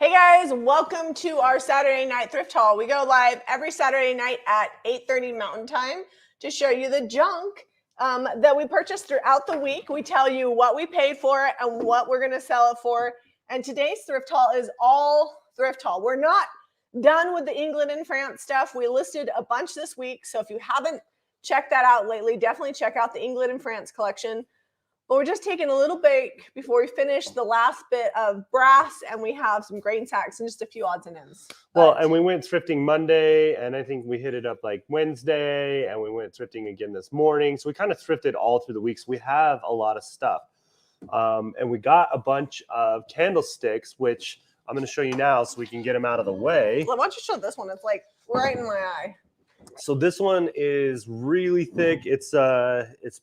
Hey guys, welcome to our Saturday night thrift haul. We go live every Saturday night at 8:30 Mountain Time to show you the junk that we purchased throughout the week. We tell you what we paid for it and what we're going to sell it for. And today's thrift haul is all thrift haul. We're not done with the England and France stuff. We listed a bunch this week. So if you haven't checked that out lately, definitely check out the England and France collection. But we're just taking a little break before we finish the last bit of brass, and we have some grain sacks and just a few odds and ends. Well, and we went thrifting Monday, and I think we hit it up like Wednesday, and we went thrifting again this morning. So we kind of thrifted all through the week. So we have a lot of stuff. And we got a bunch of candlesticks, which I'm going to show you now so we can get them out of the way. Well, why don't you show this one? It's like right in my eye. So this one is really thick. It's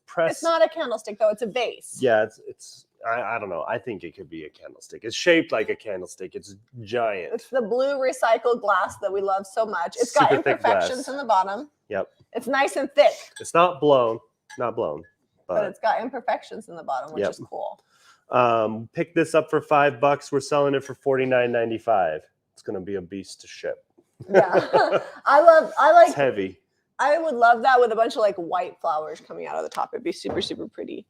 pressed. It's not a candlestick though. It's a vase. Yeah, I don't know. I think it could be a candlestick. It's shaped like a candlestick. It's giant. It's the blue recycled glass that we love so much. It's got Super thick imperfections glass. in the bottom. Yep. It's nice and thick. It's not blown, but it's got imperfections in the bottom, which is cool. Pick this up for $5. We're selling it for $49.95. It's going to be a beast to ship. Yeah. I like it's heavy. I would love that with a bunch of like white flowers coming out of the top. It'd be super, super pretty.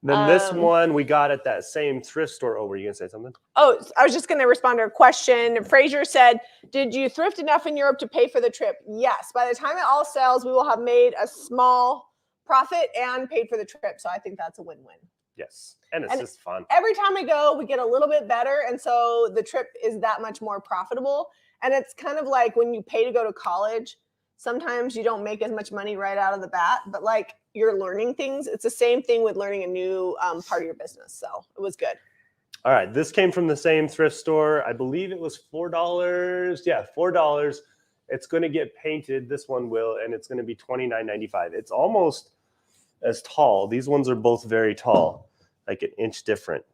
Then this one we got at that same thrift store. Oh, were you going to say something? Oh, I was just going to respond to a question. Fraser said, did you thrift enough in Europe to pay for the trip? Yes. By the time it all sells, we will have made a small profit and paid for the trip. So I think that's a win-win. Yes. And it's just fun. Every time we go, we get a little bit better. And so the trip is that much more profitable. And it's kind of like when you pay to go to college, sometimes you don't make as much money right out of the bat, but like you're learning things. It's the same thing with learning a new part of your business. So it was good. All right. This came from the same thrift store. I believe it was $4. Yeah, $4. It's going to get painted. This one will, and it's going to be $29.95. It's almost as tall. These ones are both very tall, like an inch different.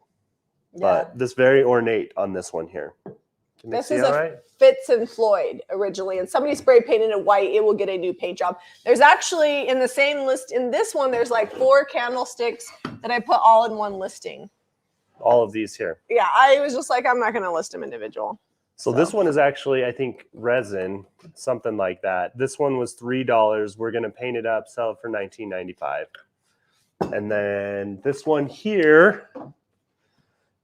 Yeah. But this very ornate on this one here. This is a Fitz and Floyd originally, and somebody spray painted it white. It will get a new paint job. There's actually in the same list in this one, there's like 4 candlesticks that I put all in one listing. All of these here. Yeah, I was just like, I'm not going to list them individual. So this one is actually, I think, resin, something like that. This one was $3. We're going to paint it up, sell it for $19.95. And then this one here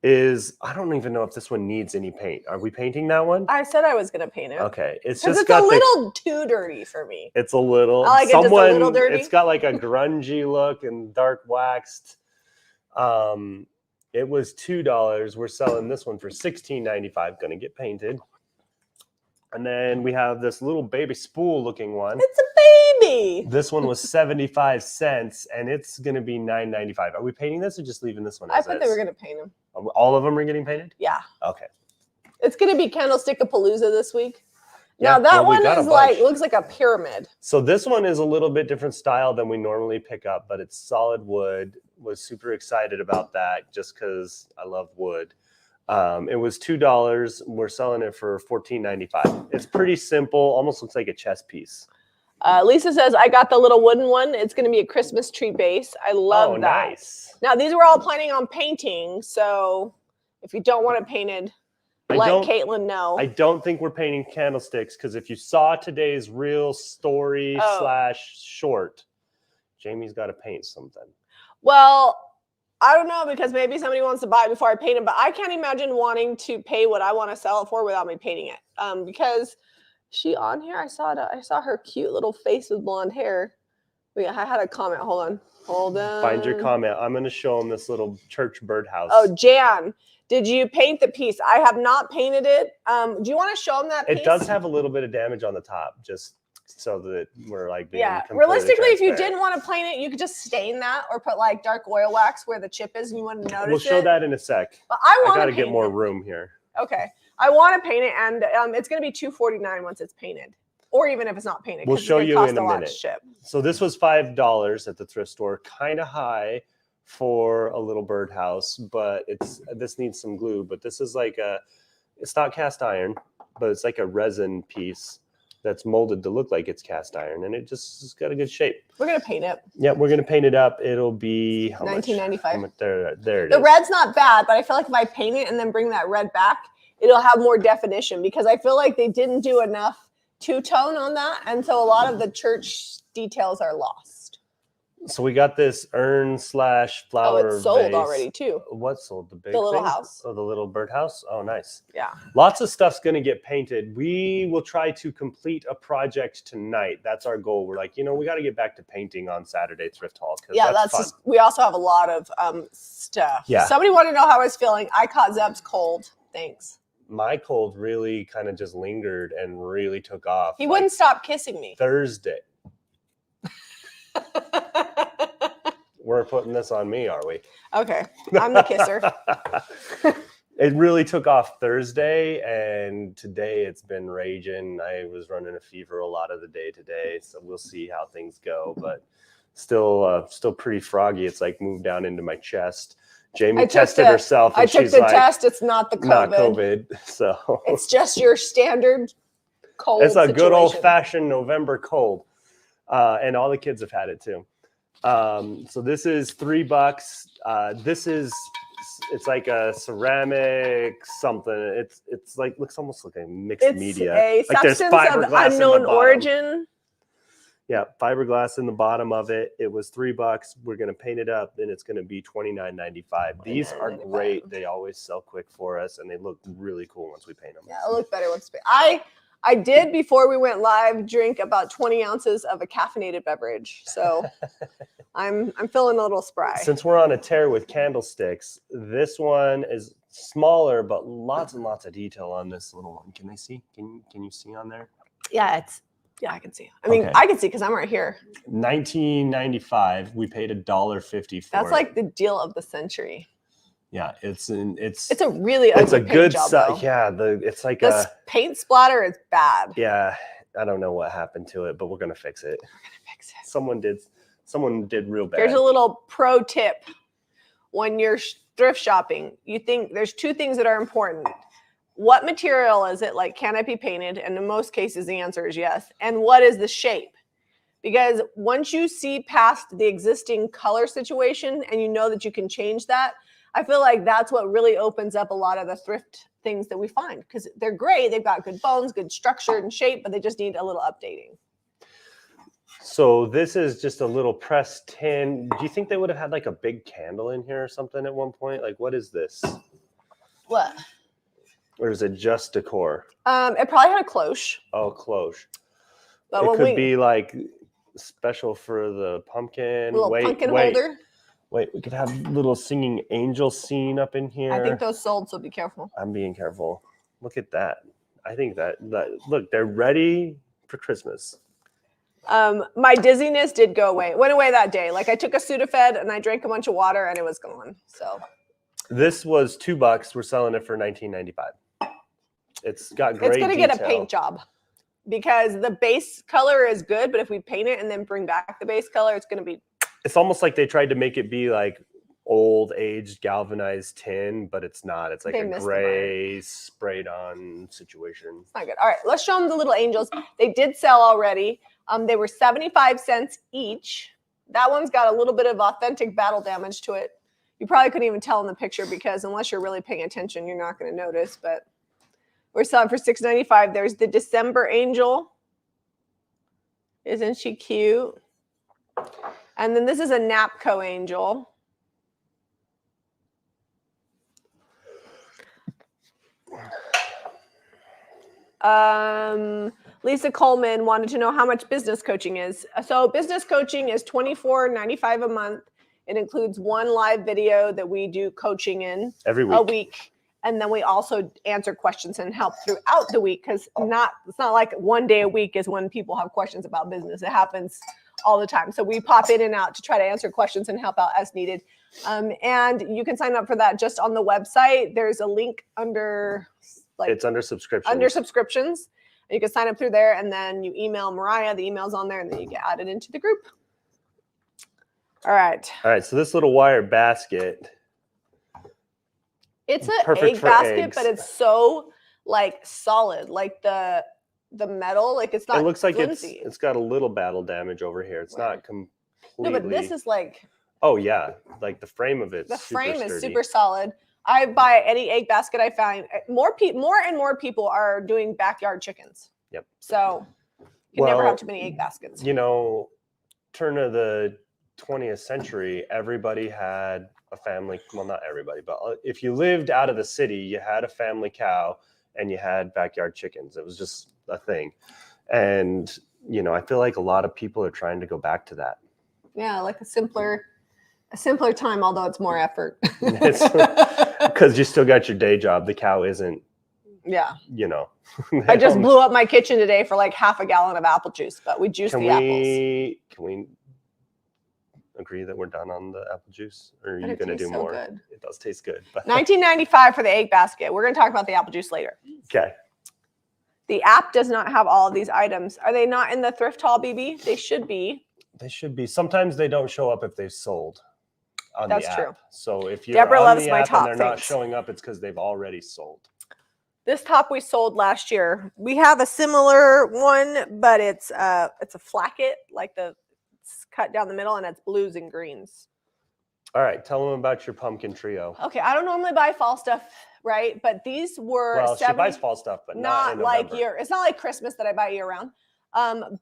is, I don't even know if this one needs any paint. Are we painting that one? I said I was going to paint it. Okay. It's just got a little too dirty for me. It's a little. I like it just a little dirty. It's got like a grungy look and dark waxed. It was $2. We're selling this one for $16.95. Going to get painted. And then we have this little baby spool looking one. It's a baby. This one was 75 cents, and it's going to be $9.95. Are we painting this or just leaving this one as is? I thought they were going to paint them. All of them are getting painted? Yeah. Okay. It's going to be Candlestick-a-Palooza this week. Yeah, now that one is like, looks like a pyramid. So this one is a little bit different style than we normally pick up, but it's solid wood. Was super excited about that just because I love wood. It was $2. We're selling it for $14.95. It's pretty simple. Almost looks like a chess piece. Lisa says, I got the little wooden one. It's going to be a Christmas tree base. I love that. Nice. Now, these were all planning on painting. So if you don't want it painted, let Caitlin know. I don't think we're painting candlesticks because if you saw today's real story / short, Jamie's got to paint something. Well, I don't know because maybe somebody wants to buy it before I paint it, but I can't imagine wanting to pay what I want to sell it for without me painting it. Because she on here, I saw her cute little face with blonde hair. Wait, I had a comment. Hold on. Find your comment. I'm going to show them this little church birdhouse. Oh, Jan, did you paint the piece? I have not painted it. Do you want to show them that piece? It does have a little bit of damage on the top, just so that we're like being realistically, if you didn't want to paint it, you could just stain that or put like dark oil wax where the chip is and you wouldn't notice it. We'll show that in a sec. But I got to get more room here. Okay. I want to paint it, and it's going to be $2.49 once it's painted, or even if it's not painted. We'll show you in a minute. Ship. So this was $5 at the thrift store, kind of high for a little birdhouse, but this needs some glue. But this is like it's not cast iron, but it's like a resin piece that's molded to look like it's cast iron, and it just has got a good shape. We're gonna paint it. Yeah, we're gonna paint it up. It'll be $19.95. There it is. The red's not bad, but I feel like if I paint it and then bring that red back, it'll have more definition, because I feel like they didn't do enough two-tone on that. And so a lot of the church details are lost. So we got this urn / flower it's sold vase. already too. What sold? The big The little thing? house. Oh, the little birdhouse. Oh, nice. Yeah. Lots of stuff's going to get painted. We will try to complete a project tonight. That's our goal. We're like, we got to get back to painting on Saturday Thrift Haul. Yeah, that's fun. We also have a lot of stuff. Yeah. Somebody wanted to know how I was feeling. I caught Zeb's cold. Thanks. My cold really kind of just lingered and really took off. He wouldn't stop kissing me. Thursday. We're putting this on me, are we? Okay, I'm the kisser. It really took off Thursday, and today it's been raging. I was running a fever a lot of the day today, so we'll see how things go. But still pretty froggy. It's like moved down into my chest. Jamie tested herself, and I took she's the like, test. It's not the COVID. Not COVID. So it's just your standard cold. It's a situation. good old-fashioned November cold, and all the kids have had it too. So this is $3. It's like a ceramic something. It's like looks almost like a mixed media. It's a like substance of unknown origin. Yeah, fiberglass in the bottom of it. It was $3. We're gonna paint it up, and it's gonna be $29.95. These are great. They always sell quick for us, and they look really cool once we paint them. Yeah, it'll look better once we paint. I did, before we went live, drink about 20 ounces of a caffeinated beverage. So I'm feeling a little spry. Since we're on a tear with candlesticks, this one is smaller, but lots and lots of detail on this little one. Can they see? Can you see on there? Yeah, I can see. I mean, okay. I can see because I'm right here. $19.95. We paid $1.50 for That's like the deal of the century. Yeah, it's a really ugly paint job, though. Yeah, it's like this paint splatter is bad. Yeah, I don't know what happened to it, but we're gonna fix it. Someone did real bad. Here's a little pro tip: when you're thrift shopping, you think there's two things that are important. What material is it? Like, can it be painted? And in most cases, the answer is yes. And what is the shape? Because once you see past the existing color situation and you know that you can change that, I feel like that's what really opens up a lot of the thrift things that we find, because they're great. They've got good bones, good structure and shape, but they just need a little updating. So this is just a little pressed tin. Do you think they would have had like a big candle in here or something at one point? Like, what is this? What? Or is it just decor? It probably had a cloche. Oh, cloche. But it could be like special for the pumpkin. A little pumpkin holder. Wait, we could have a little singing angel scene up in here. I think those sold, so be careful. I'm being careful. Look at that. I think that look, they're ready for Christmas. My dizziness did go away. It went away that day. Like, I took a Sudafed and I drank a bunch of water and it was gone. So this was $2. We're selling it for $19.95. It's got great It's gonna detail. get a paint job, because the base color is good, but if we paint it and then bring back the base color, it's gonna be. It's almost like they tried to make it be like old aged galvanized tin, but it's not. It's like a gray sprayed on situation. It's not good. All right, let's show them the little angels. They did sell already. They were 75 cents each. That one's got a little bit of authentic battle damage to it. You probably couldn't even tell in the picture, because unless you're really paying attention, you're not going to notice. But we're selling for $6.95. There's the December angel. Isn't she cute? And then this is a Napco angel. Lisa Coleman wanted to know how much business coaching is. So business coaching is $24.95 a month. It includes one live video that we do coaching in every week. A week. And then we also answer questions and help throughout the week, because it's not like one day a week is when people have questions about business. It happens all the time. So we pop in and out to try to answer questions and help out as needed. And you can sign up for that just on the website. There's a link under it's under subscriptions. Under subscriptions. And you can sign up through there, and then you email Mariah. The email's on there, and then you get added into the group. All right. So this little wire basket. It's an egg basket, but it's so like solid, like the metal, like it's not. It looks like flimsy. it's got a little battle damage over here. It's not completely. No, but this is like. Oh yeah, like the frame of it. The frame is super solid. I buy any egg basket I find. More and more people are doing backyard chickens. Yep. So you can never have too many egg baskets. You know, turn of the 20th century, everybody had a family. Well, not everybody, but if you lived out of the city, you had a family cow and you had backyard chickens. It was just a thing. And, you know, I feel like a lot of people are trying to go back to that. Yeah, like a simpler time, although it's more effort. Because you still got your day job. The cow isn't, you know. I just blew up my kitchen today for like half a gallon of apple juice, but we juiced the apples. Can we agree that we're done on the apple juice? Or are But you going to do more? Good. It does taste good. But $19.95 for the egg basket. We're going to talk about the apple juice later. Okay. The app does not have all of these items. Are they not in the thrift haul, BB? They should be. They should be. Sometimes they don't show up if they've sold on That's the app. true. So if you're Deborah on loves the my app top and they're not things. showing up, it's because they've already sold. This top we sold last year. We have a similar one, but it's a flacket, like it's cut down the middle, and it's blues and greens. All right, tell them about your pumpkin trio. Okay, I don't normally buy fall stuff, right? But these were she buys fall stuff, but not in like November. It's not like Christmas that I buy year round.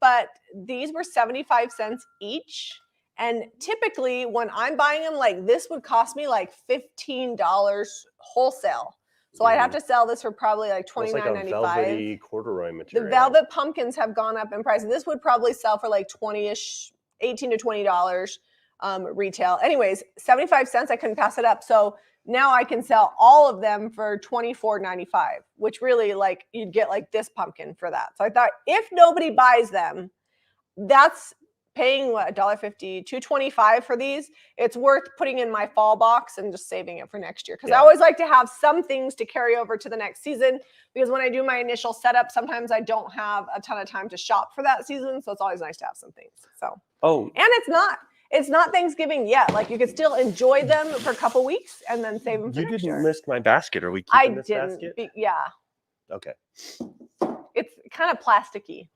But these were 75 cents each. And typically when I'm buying them, like this would cost me like $15 wholesale. So I'd have to sell this for probably like $29.95. Like a velvety corduroy material. The velvet pumpkins have gone up in price. This would probably sell for like $20-ish, $18 to $20 retail. Anyways, 75 cents, I couldn't pass it up. So now I can sell all of them for $24.95, which really like you'd get like this pumpkin for that. So I thought if nobody buys them, that's paying what, $1.50, $2.25 for these. It's worth putting in my fall box and just saving it for next year. Because I always like to have some things to carry over to the next season. Because when I do my initial setup, sometimes I don't have a ton of time to shop for that season. So it's always nice to have some things. So and it's not Thanksgiving yet. Like you could still enjoy them for a couple weeks and then save them for next year. You didn't list my basket. Are we keeping this basket? Yeah. Okay. It's kind of plasticky.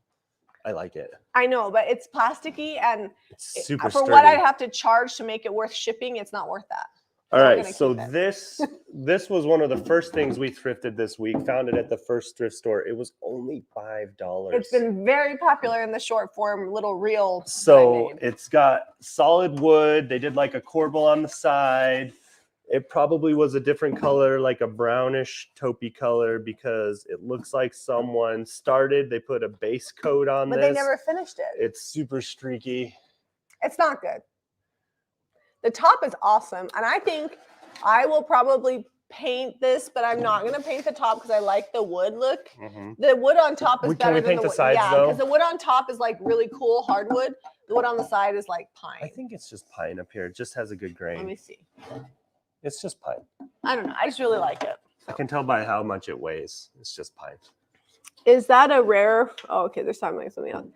I like it. I know, but it's plasticky and it's super for sturdy. what I have to charge to make it worth shipping, it's not worth that. All right, so this was one of the first things we thrifted this week. Found it at the first thrift store. It was only $5. It's been very popular in the short form little reel. So it's got solid wood. They did like a corbel on the side. It probably was a different color, like a brownish taupey color, because it looks like someone started. They put a base coat on but this. They never finished it. It's super streaky. It's not good. The top is awesome. And I think I will probably paint this, but I'm not going to paint the top because I like the wood look. Mm-hmm. The wood on top is better than the sides, though? Because the wood on top is like really cool hardwood. The wood on the side is like pine. I think it's just pine up here. It just has a good grain. Let me see. It's just pine. I don't know. I just really like it. So. I can tell by how much it weighs. It's just pine. Is that a rare? Oh, okay. There's something else.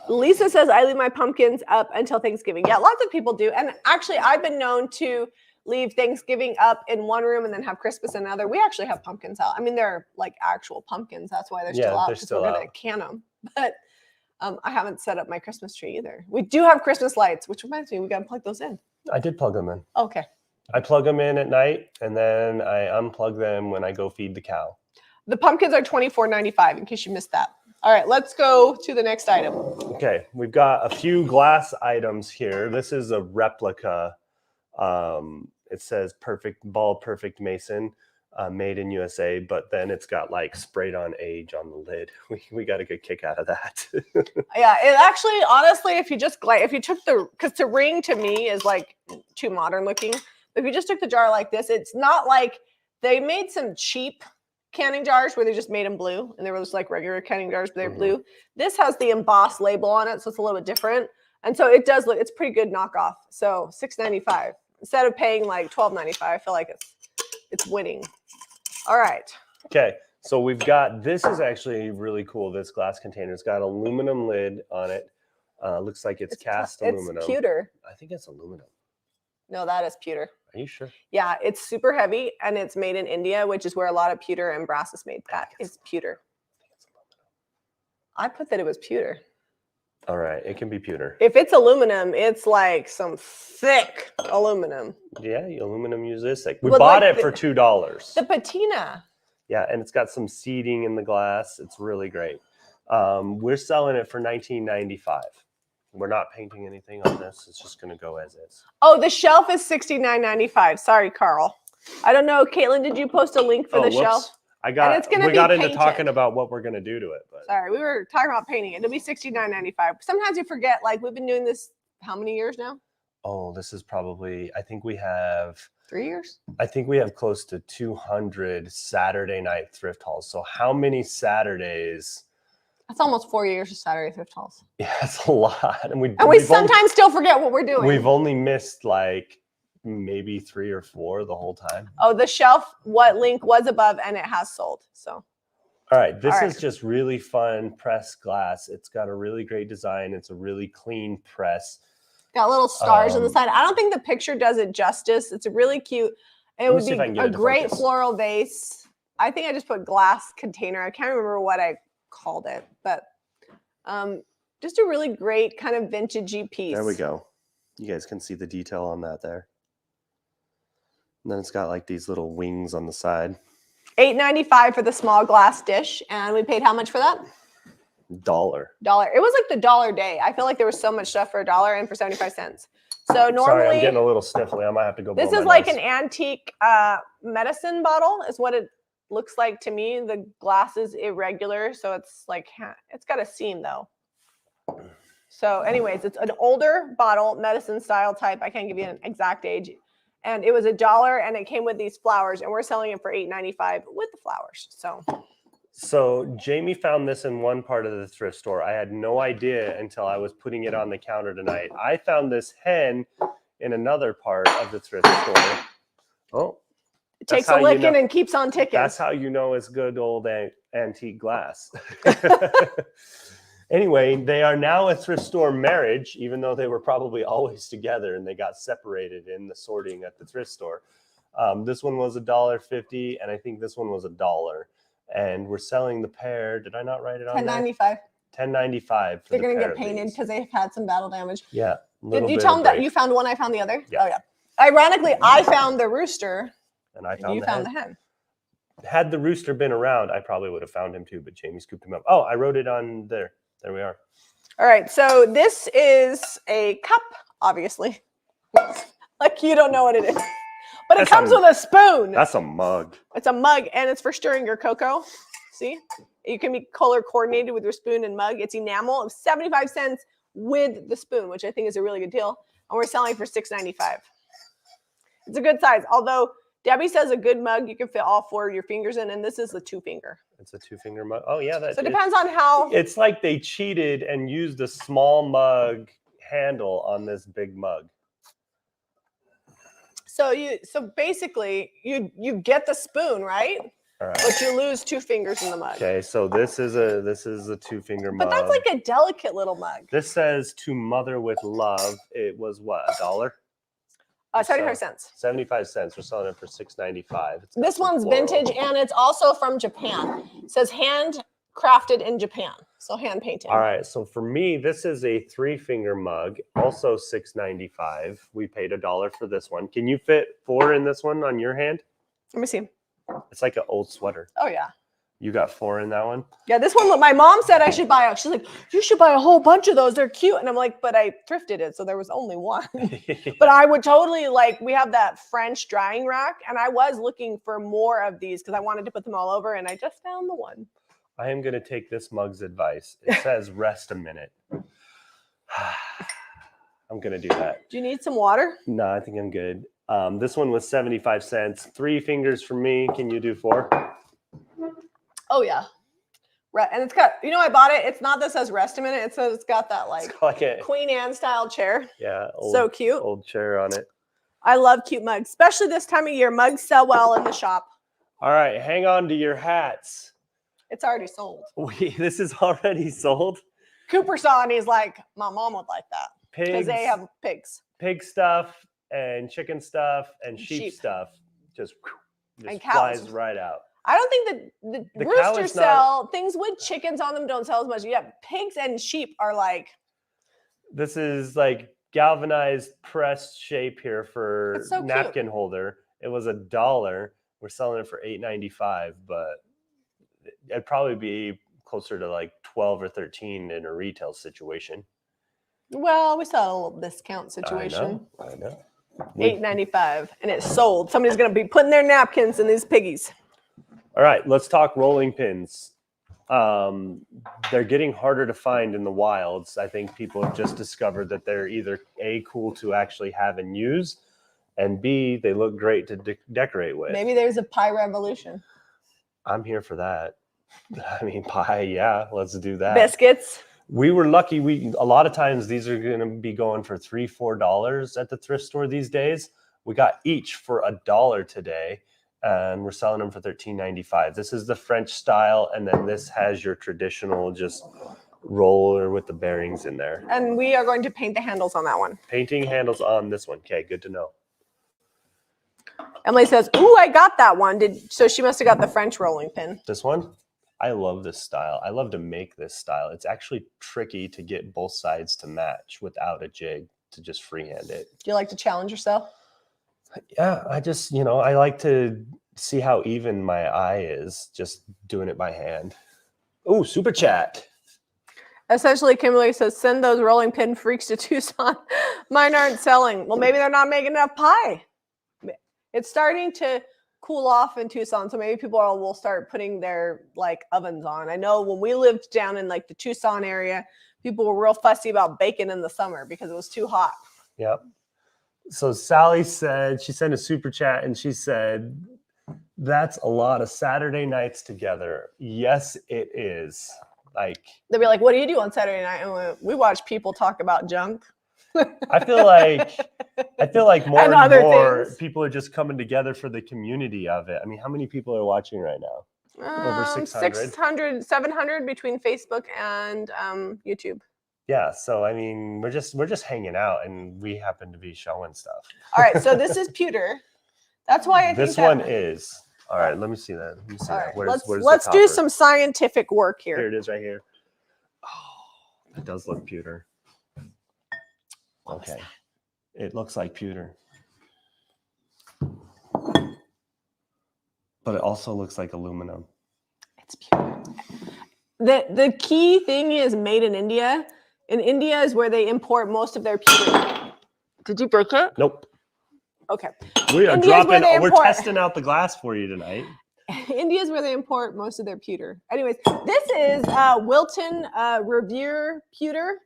Lisa says, I leave my pumpkins up until Thanksgiving. Yeah, lots of people do. And actually, I've been known to leave Thanksgiving up in one room and then have Christmas in another. We actually have pumpkins out. I mean, they're like actual pumpkins. That's why they're still out. Because we're going to can them. But I haven't set up my Christmas tree either. We do have Christmas lights, which reminds me, we got to plug those in. I did plug them in. Okay. I plug them in at night, and then I unplug them when I go feed the cow. The pumpkins are $24.95, in case you missed that. All right, let's go to the next item. Okay, we've got a few glass items here. This is a replica. It says perfect mason, made in USA, but then it's got like sprayed on age on the lid. We got a good kick out of that. Yeah, it actually, honestly, if you took because the ring to me is like too modern looking. If you just took the jar like this, it's not like they made some cheap canning jars where they just made them blue and they were just like regular canning jars, but they're blue. This has the embossed label on it, so it's a little bit different. And so it does look, it's pretty good knockoff. So $6.95 instead of paying like $12.95. I feel like it's winning. All right. Okay. So we've got, this is actually really cool. This glass container, it's got aluminum lid on it. Looks like it's cast aluminum. It's pewter. I think it's aluminum. No, that is pewter. Are you sure? Yeah, it's super heavy and it's made in India, which is where a lot of pewter and brass is made. That is pewter. I put that it was pewter. All right, it can be pewter. If it's aluminum, it's like some thick aluminum. Yeah, aluminum uses thick. We But bought like it for $2. The patina. Yeah, and it's got some seating in the glass. It's really great. We're selling it for $19.95. We're not painting anything on this. It's just going to go as is. Oh, the shelf is $69.95. Sorry, Carl. I don't know. Caitlin, did you post a link for the shelf? We got into painted. talking about what we're going to do to it. But sorry, we were talking about painting it. It'll be $69.95. Sometimes you forget, like we've been doing this how many years now? Oh, this is probably, I think we have 3 years. I think we have close to 200 Saturday night thrift hauls. So how many Saturdays? That's almost 4 years of Saturday thrift hauls. Yeah, it's a lot. And we sometimes still forget what we're doing. We've only missed like maybe 3 or 4 the whole time. Oh, the shelf, what link was above, and it has sold. So. All right, this is just really fun pressed glass. It's got a really great design. It's a really clean press. Got little stars on the side. I don't think the picture does it justice. It's really cute. It would be a great floral vase. I think I just put glass container. I can't remember what I called it, but just a really great kind of vintagey piece. There we go. You guys can see the detail on that there. And then it's got like these little wings on the side. $8.95 for the small glass dish. And we paid how much for that? $1. It was like the dollar day. I feel like there was so much stuff for $1 and for 75 cents. So normally, sorry, I'm getting a little sniffly. I might have to go. This is like an antique medicine bottle, is what it looks like to me. The glass is irregular, so it's like it's got a seam though. So, anyways, it's an older bottle, medicine style type. I can't give you an exact age. And it was $1, and it came with these flowers, and we're selling it for $8.95 with the flowers. So Jamie found this in one part of the thrift store. I had no idea until I was putting it on the counter tonight. I found this hen in another part of the thrift store. Oh, it takes a licking and keeps on ticking. That's how you know it's good old antique glass. Anyway, they are now a thrift store marriage, even though they were probably always together and they got separated in the sorting at the thrift store. This one was $1.50, and I think this one was $1. And we're selling the pair. Did I not write it on there? $10.95. $10.95. They're going to get painted because they've had some battle damage. Yeah. Did you tell them that you found one, I found the other? Yeah. Oh, yeah. Ironically, I found the rooster. And I found you found the hen. Had the rooster been around, I probably would have found him too, but Jamie scooped him up. Oh, I wrote it on there. There we are. All right. So this is a cup, obviously. Like you don't know what it is. But it comes with a spoon. That's a mug. It's a mug, and it's for stirring your cocoa. See? You can be color coordinated with your spoon and mug. It's enamel of 75 cents with the spoon, which I think is a really good deal. And we're selling for $6.95. It's a good size. Although Debbie says a good mug, you can fit all 4 of your fingers in, and this is the 2-finger. It's a 2-finger mug. Oh, yeah. So it depends on how. It's like they cheated and used a small mug handle on this big mug. So basically you get the spoon, right? All right. But you lose 2 fingers in the mug. Okay, so this is a 2-finger mug. But that's like a delicate little mug. This says to mother with love. It was what, $1? 75 cents. 75 cents. We're selling it for $6.95. This one's vintage, and it's also from Japan. It says handcrafted in Japan, so hand painted. All right, so for me, this is a 3-finger mug, also $6.95. We paid $1 for this one. Can you fit 4 in this one on your hand? Let me see. It's like an old sweater. Oh yeah. You got 4 in that one? Yeah, this one, my mom said I should buy. She's like, you should buy a whole bunch of those. They're cute. And I'm like, but I thrifted it, so there was only one. But I would totally we have that French drying rack, and I was looking for more of these because I wanted to put them all over, and I just found the one. I am going to take this mug's advice. It says rest a minute. I'm going to do that. Do you need some water? No, I think I'm good. This one was 75 cents. 3 fingers for me. Can you do 4? Oh, yeah. And it's got, I bought it. It's not that says rest a minute. It says it's got that like a Queen Anne style chair. Yeah. So cute. Old chair on it. I love cute mugs, especially this time of year. Mugs sell well in the shop. All right. Hang on to your hats. It's already sold. This is already sold? Cooper saw and he's like, my mom would like that. Pigs. Because they have pigs. Pig stuff and chicken stuff and sheep stuff just flies right out. I don't think the roosters sell things with chickens on them don't sell as much. Yeah, pigs and sheep are like This is like galvanized pressed shape here for It's so cute. napkin holder. It was $1. We're selling it for $8.95, but it'd probably be closer to like 12 or 13 in a retail situation. Well, we saw a little discount situation. I know. $8.95, and it's sold. Somebody's gonna be putting their napkins in these piggies. All right, let's talk rolling pins. They're getting harder to find in the wilds. I think people have just discovered that they're either A, cool to actually have and use, and B, they look great to decorate with. Maybe there's a pie revolution. I'm here for that. I mean, pie, yeah, let's do that. Biscuits. We were lucky. A lot of times these are going to be going for $3, $4 at the thrift store these days. We got each for $1 today, and we're selling them for $13.95. This is the French style, and then this has your traditional just roller with the bearings in there. And we are going to paint the handles on that one. Painting handles on this one. Okay, good to know. Emily says, "Ooh, I got that one." So she must have got the French rolling pin. This one? I love this style. I love to make this style. It's actually tricky to get both sides to match without a jig, to just freehand it. Do you like to challenge yourself? Yeah, I just, I like to see how even my eye is just doing it by hand. Oh, super chat. Essentially, Kimberly says, "Send those rolling pin freaks to Tucson. Mine aren't selling." Well, maybe they're not making enough pie. It's starting to cool off in Tucson, so maybe people will start putting their ovens on. I know when we lived down in the Tucson area, people were real fussy about bacon in the summer because it was too hot. Yep. So Sally said, she sent a super chat and she said, "That's a lot of Saturday nights together." Yes, it is. They'll be like, "What do you do on Saturday night?" And we watch people talk about junk. I feel like more and more things. people are just coming together for the community of it. I mean, how many people are watching right now? Over 600? 700 between Facebook and YouTube. Yeah, so I mean, we're just hanging out, and we happen to be showing stuff. All right, so this is pewter. That's why I think this one is. All right, let me see that. Let me see that. Right, let's do some scientific work here. Here it is, right here. Oh, it does look pewter. Okay, it looks like pewter, but it also looks like aluminum. It's pewter. The key thing is made in India. In India is where they import most of their pewter. Did you break it? Nope. Okay. We are dropping. We're testing out the glass for you tonight. India is where they import most of their pewter. Anyways, this is Wilton Revere pewter.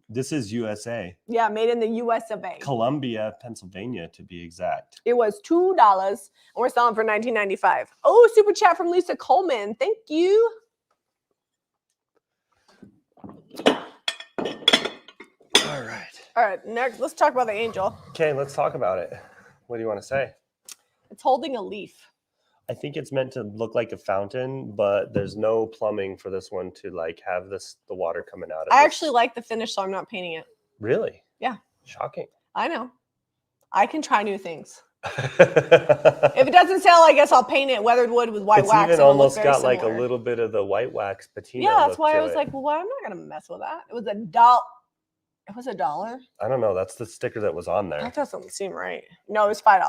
This is USA. Yeah, made in the US of A. Columbia, Pennsylvania, to be exact. It was $2, and we're selling for $19.95. Oh, super chat from Lisa Coleman. Thank you. All right. All right, next, let's talk about the angel. Okay, let's talk about it. What do you want to say? It's holding a leaf. I think it's meant to look like a fountain, but there's no plumbing for this one to have the water coming out of it. I actually like the finish, so I'm not painting it. Really? Yeah. Shocking. I know. I can try new things. If it doesn't sell, I guess I'll paint it weathered wood with white wax. It's even almost got a little bit of the white wax patina. Yeah, that's why I was like, well, I'm not gonna mess with that. It was $1. It was $1. I don't know. That's the sticker that was on there. That doesn't seem right. No, it was $5.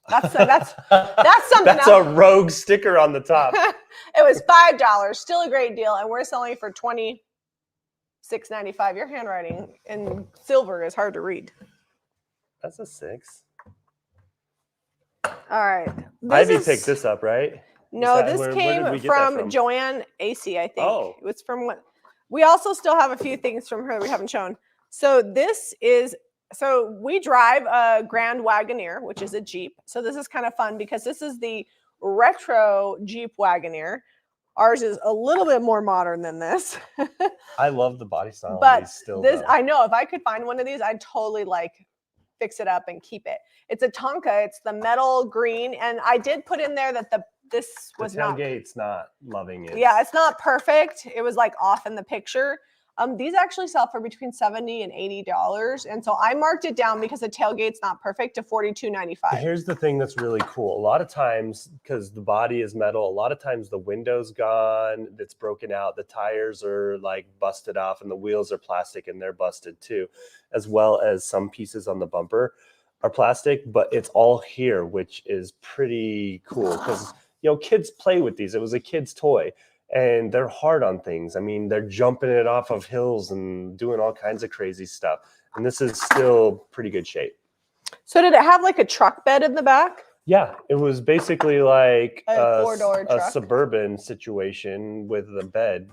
That's something. That's a rogue sticker on the top. It was $5. Still a great deal, and we're selling it for $26.95. Your handwriting in silver is hard to read. That's a 6. All right. Ivy picked this up, right? No, this came from Joanne AC, I think. Oh. It was from what we also still have a few things from her that we haven't shown. So we drive a Grand Wagoneer, which is a Jeep. So this is kind of fun because this is the retro Jeep Wagoneer. Ours is a little bit more modern than this. I love the body style. But I know if I could find one of these, I'd totally fix it up and keep it. It's a Tonka. It's the metal green. And I did put in there that this was not. The tailgate's not loving it. Yeah, it's not perfect. It was off in the picture. These actually sell for between $70 and $80. And so I marked it down because the tailgate's not perfect to $42.95. Here's the thing that's really cool. A lot of times, because the body is metal, a lot of times the window's gone, it's broken out, the tires are like busted off, and the wheels are plastic and they're busted too, as well as some pieces on the bumper are plastic, but it's all here, which is pretty cool because, you know, kids play with these. It was a kid's toy. And they're hard on things. I mean, they're jumping it off of hills and doing all kinds of crazy stuff. And this is still pretty good shape. So did it have like a truck bed in the back? Yeah, it was basically like a four-door truck. A Suburban situation with a bed.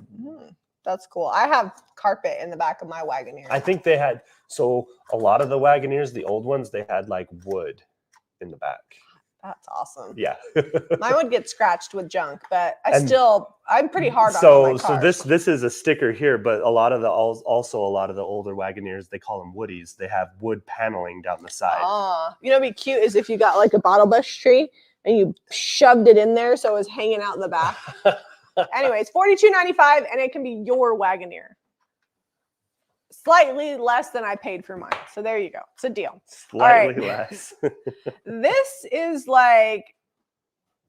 That's cool. I have carpet in the back of my Wagoneer. I think they had, so a lot of the Wagoneers, the old ones, they had like wood in the back. That's awesome. Yeah. Mine would get scratched with junk, but I'm pretty hard on my cars. So this is a sticker here, but a lot of the older Wagoneers, they call them woodies. They have wood paneling down the side. You know what'd be cute is if you got like a bottle bush tree and you shoved it in there so it was hanging out in the back. Anyways, $42.95, and it can be your Wagoneer. Slightly less than I paid for mine. So there you go. It's a deal. Slightly less. This is like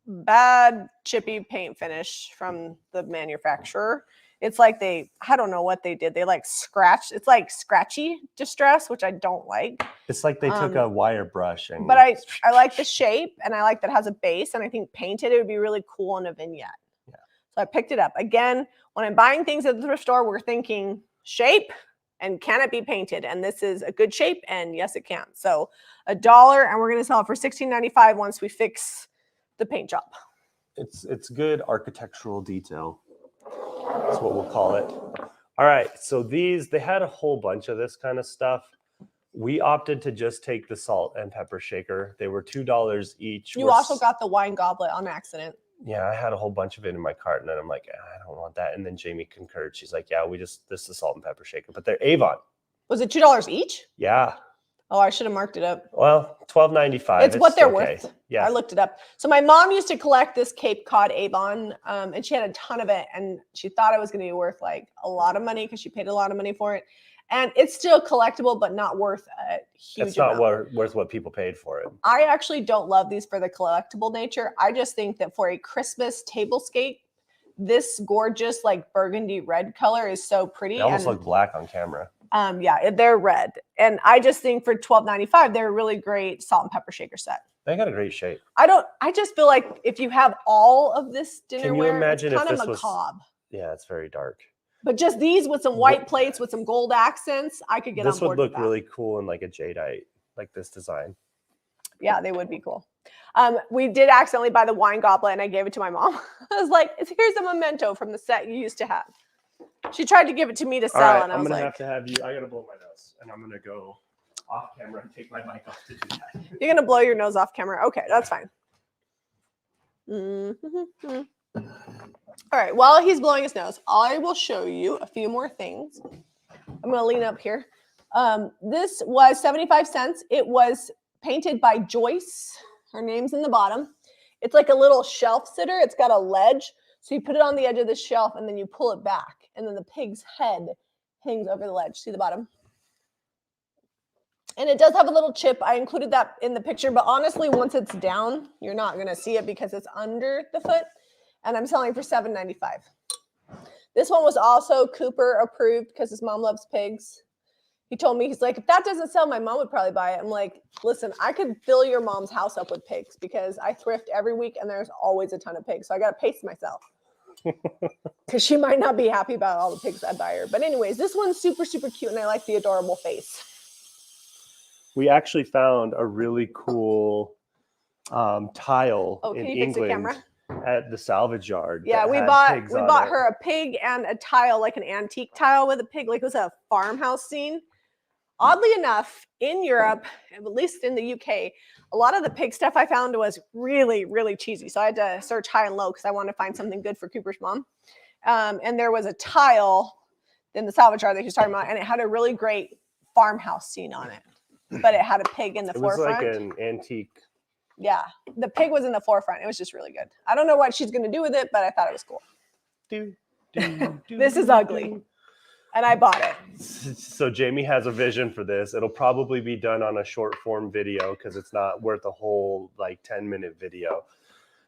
bad chippy paint finish from the manufacturer. It's like I don't know what they did. They like scratched. It's like scratchy distress, which I don't like. It's like they took a wire brush and. But I like the shape, and I like that it has a base, and I think painted it would be really cool in a vignette. Yeah. So I picked it up. Again, when I'm buying things at the thrift store, we're thinking shape. And can it be painted? And this is a good shape, and yes, it can. So $1, and we're going to sell it for $16.95 once we fix the paint job. It's good architectural detail. That's what we'll call it. All right, so they had a whole bunch of this kind of stuff. We opted to just take the salt and pepper shaker. They were $2 each. You also got the wine goblet on accident. Yeah, I had a whole bunch of it in my cart, and then I'm like, I don't want that. And then Jamie concurred. She's like, yeah, this is the salt and pepper shaker, but they're Avon. Was it $2 each? Yeah. Oh, I should have marked it up. Well, $12.95. It's what they're worth. Yeah. I looked it up. So my mom used to collect this Cape Cod Avon, and she had a ton of it, and she thought it was going to be worth like a lot of money because she paid a lot of money for it. And it's still collectible, but not worth a huge amount. It's not worth what people paid for it. I actually don't love these for the collectible nature. I just think that for a Christmas tablescape, this gorgeous like burgundy red color is so pretty. They almost look black on camera. Yeah, they're red. And I just think for $12.95, they're a really great salt and pepper shaker set. They got a great shape. I just feel like if you have all of this dinnerware, can you imagine it's kind if of this macabre. Yeah, it's very dark. But just these with some white plates with some gold accents, I could get on board with that. This would look really cool in like a jadeite, like this design. Yeah, they would be cool. We did accidentally buy the wine goblet, and I gave it to my mom. I was like, here's a memento from the set you used to have. She tried to give it to me to sell, right, and I was like, I'm going to have to have you. I got to blow my nose, and I'm going to go off camera and take my mic off to do that. You're going to blow your nose off camera? Okay, that's fine. Mm-hmm. All right, while he's blowing his nose, I will show you a few more things. I'm going to lean up here. This was 75 cents. It was painted by Joyce. Her name's in the bottom. It's like a little shelf sitter. It's got a ledge. So you put it on the edge of the shelf, and then you pull it back. And then the pig's head hangs over the ledge. See the bottom? And it does have a little chip. I included that in the picture. But honestly, once it's down, you're not going to see it because it's under the foot. And I'm selling for $7.95. This one was also Cooper approved because his mom loves pigs. He told me, he's like, if that doesn't sell, my mom would probably buy it. I'm like, listen, I could fill your mom's house up with pigs because I thrift every week and there's always a ton of pigs. So I got to pace myself because she might not be happy about all the pigs I buy her. But anyways, this one's super, super cute. And I like the adorable face. We actually found a really cool tile in England at the salvage yard. Yeah, we bought her a pig and a tile, like an antique tile with a pig, like it was a farmhouse scene. Oddly enough, in Europe, at least in the UK, a lot of the pig stuff I found was really, really cheesy. So I had to search high and low because I wanted to find something good for Cooper's mom. And there was a tile in the salvage yard that he was talking about, and it had a really great farmhouse scene on it. But it had a pig in the forefront. It was like an antique. Yeah, the pig was in the forefront. It was just really good. I don't know what she's going to do with it, but I thought it was cool. This is ugly. and I bought it. So Jamie has a vision for this. It'll probably be done on a short form video because it's not worth a whole like 10-minute video.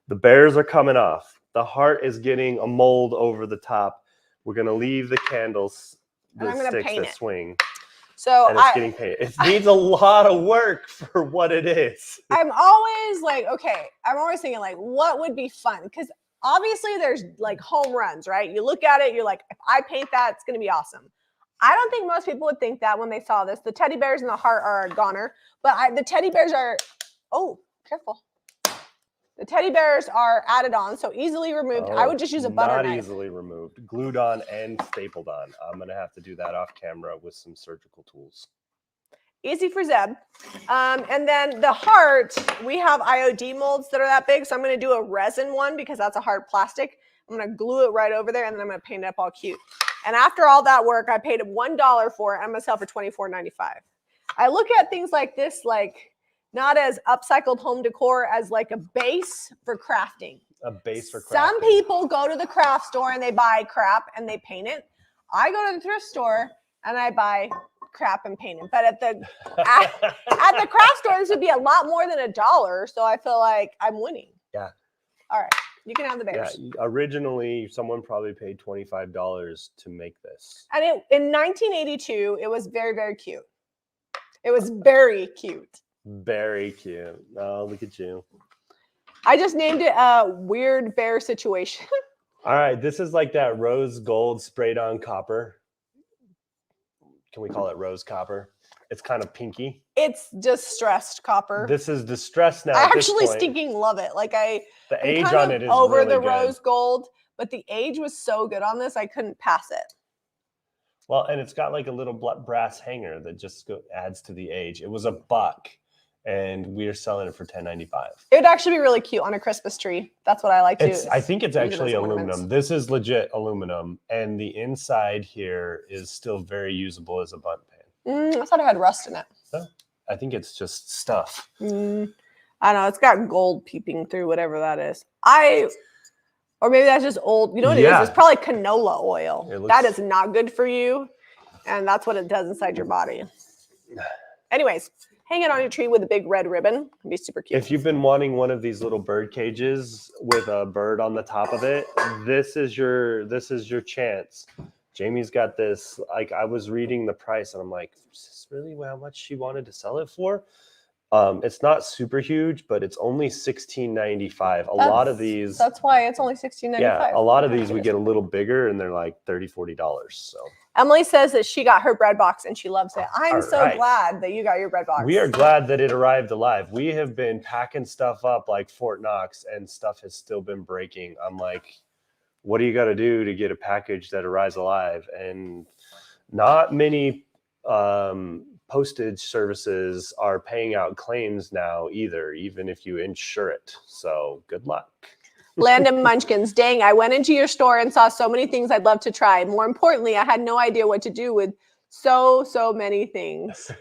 The bears are coming off. The heart is getting a mold over the top. We're going to leave the candles, the sticks that swing. So and it's getting painted. It needs a lot of work for what it is. I'm always like, okay, I'm always thinking like, what would be fun? Because obviously there's like home runs, right? You look at it, you're like, if I paint that, it's going to be awesome. I don't think most people would think that when they saw this. The teddy bears and the heart are a goner, but the teddy bears are, oh, careful. The teddy bears are added on, so easily removed. I would just use a butter knife. Not easily removed. Glued on and stapled on. I'm going to have to do that off camera with some surgical tools. Easy for Zeb. And then the heart, we have IOD molds that are that big, so I'm going to do a resin one because that's a hard plastic. I'm going to glue it right over there, and then I'm going to paint it up all cute. And after all that work, I paid $1 for it. I'm going to sell for $24.95. I look at things like this, like not as upcycled home decor as like a base for crafting. A base for crafting. Some people go to the craft store and they buy crap and they paint it. I go to the thrift store and I buy crap and paint it. But at the craft store, this would be a lot more than $1. So I feel like I'm winning. Yeah. All right. You can have the bears. Yeah. Originally, someone probably paid $25 to make this. And in 1982, it was very, very cute. It was very cute. Very cute. Oh, look at you. I just named it a weird bear situation. All right. This is like that rose gold sprayed on copper. Can we call it rose copper? It's kind of pinky. It's distressed copper. This is distressed now. I actually stinking love it. Like the age on it is over really the good. Rose gold, but the age was so good on this, I couldn't pass it. Well, and it's got like a little brass hanger that just adds to the age. It was $1, and we are selling it for $10.95. It would actually be really cute on a Christmas tree. That's what I like to do. I think it's actually aluminum. This is legit aluminum, and the inside here is still very usable as a bundt pan. I thought it had rust in it. No, I think it's just stuff. I don't know. It's got gold peeping through, whatever that is. Or maybe that's just old. You know what it is? It's probably canola oil. That is not good for you, and that's what it does inside your body. Anyways, hang it on your tree with a big red ribbon. It'd be super cute. If you've been wanting one of these little bird cages with a bird on the top of it, this is your chance. Jamie's got this. Like, I was reading the price and I'm like, is this really how much she wanted to sell it for? It's not super huge, but it's only $16.95. A lot of these. That's why it's only $16.95. Yeah, a lot of these we get a little bigger and they're like $30, $40. So Emily says that she got her bread box and she loves it. I'm so glad that you got your bread box. We are glad that it arrived alive. We have been packing stuff up like Fort Knox and stuff has still been breaking. I'm like, what do you got to do to get a package that arrives alive? And not many postage services are paying out claims now either, even if you insure it. So good luck. Landon Munchkins, dang, I went into your store and saw so many things I'd love to try. More importantly, I had no idea what to do with so many things.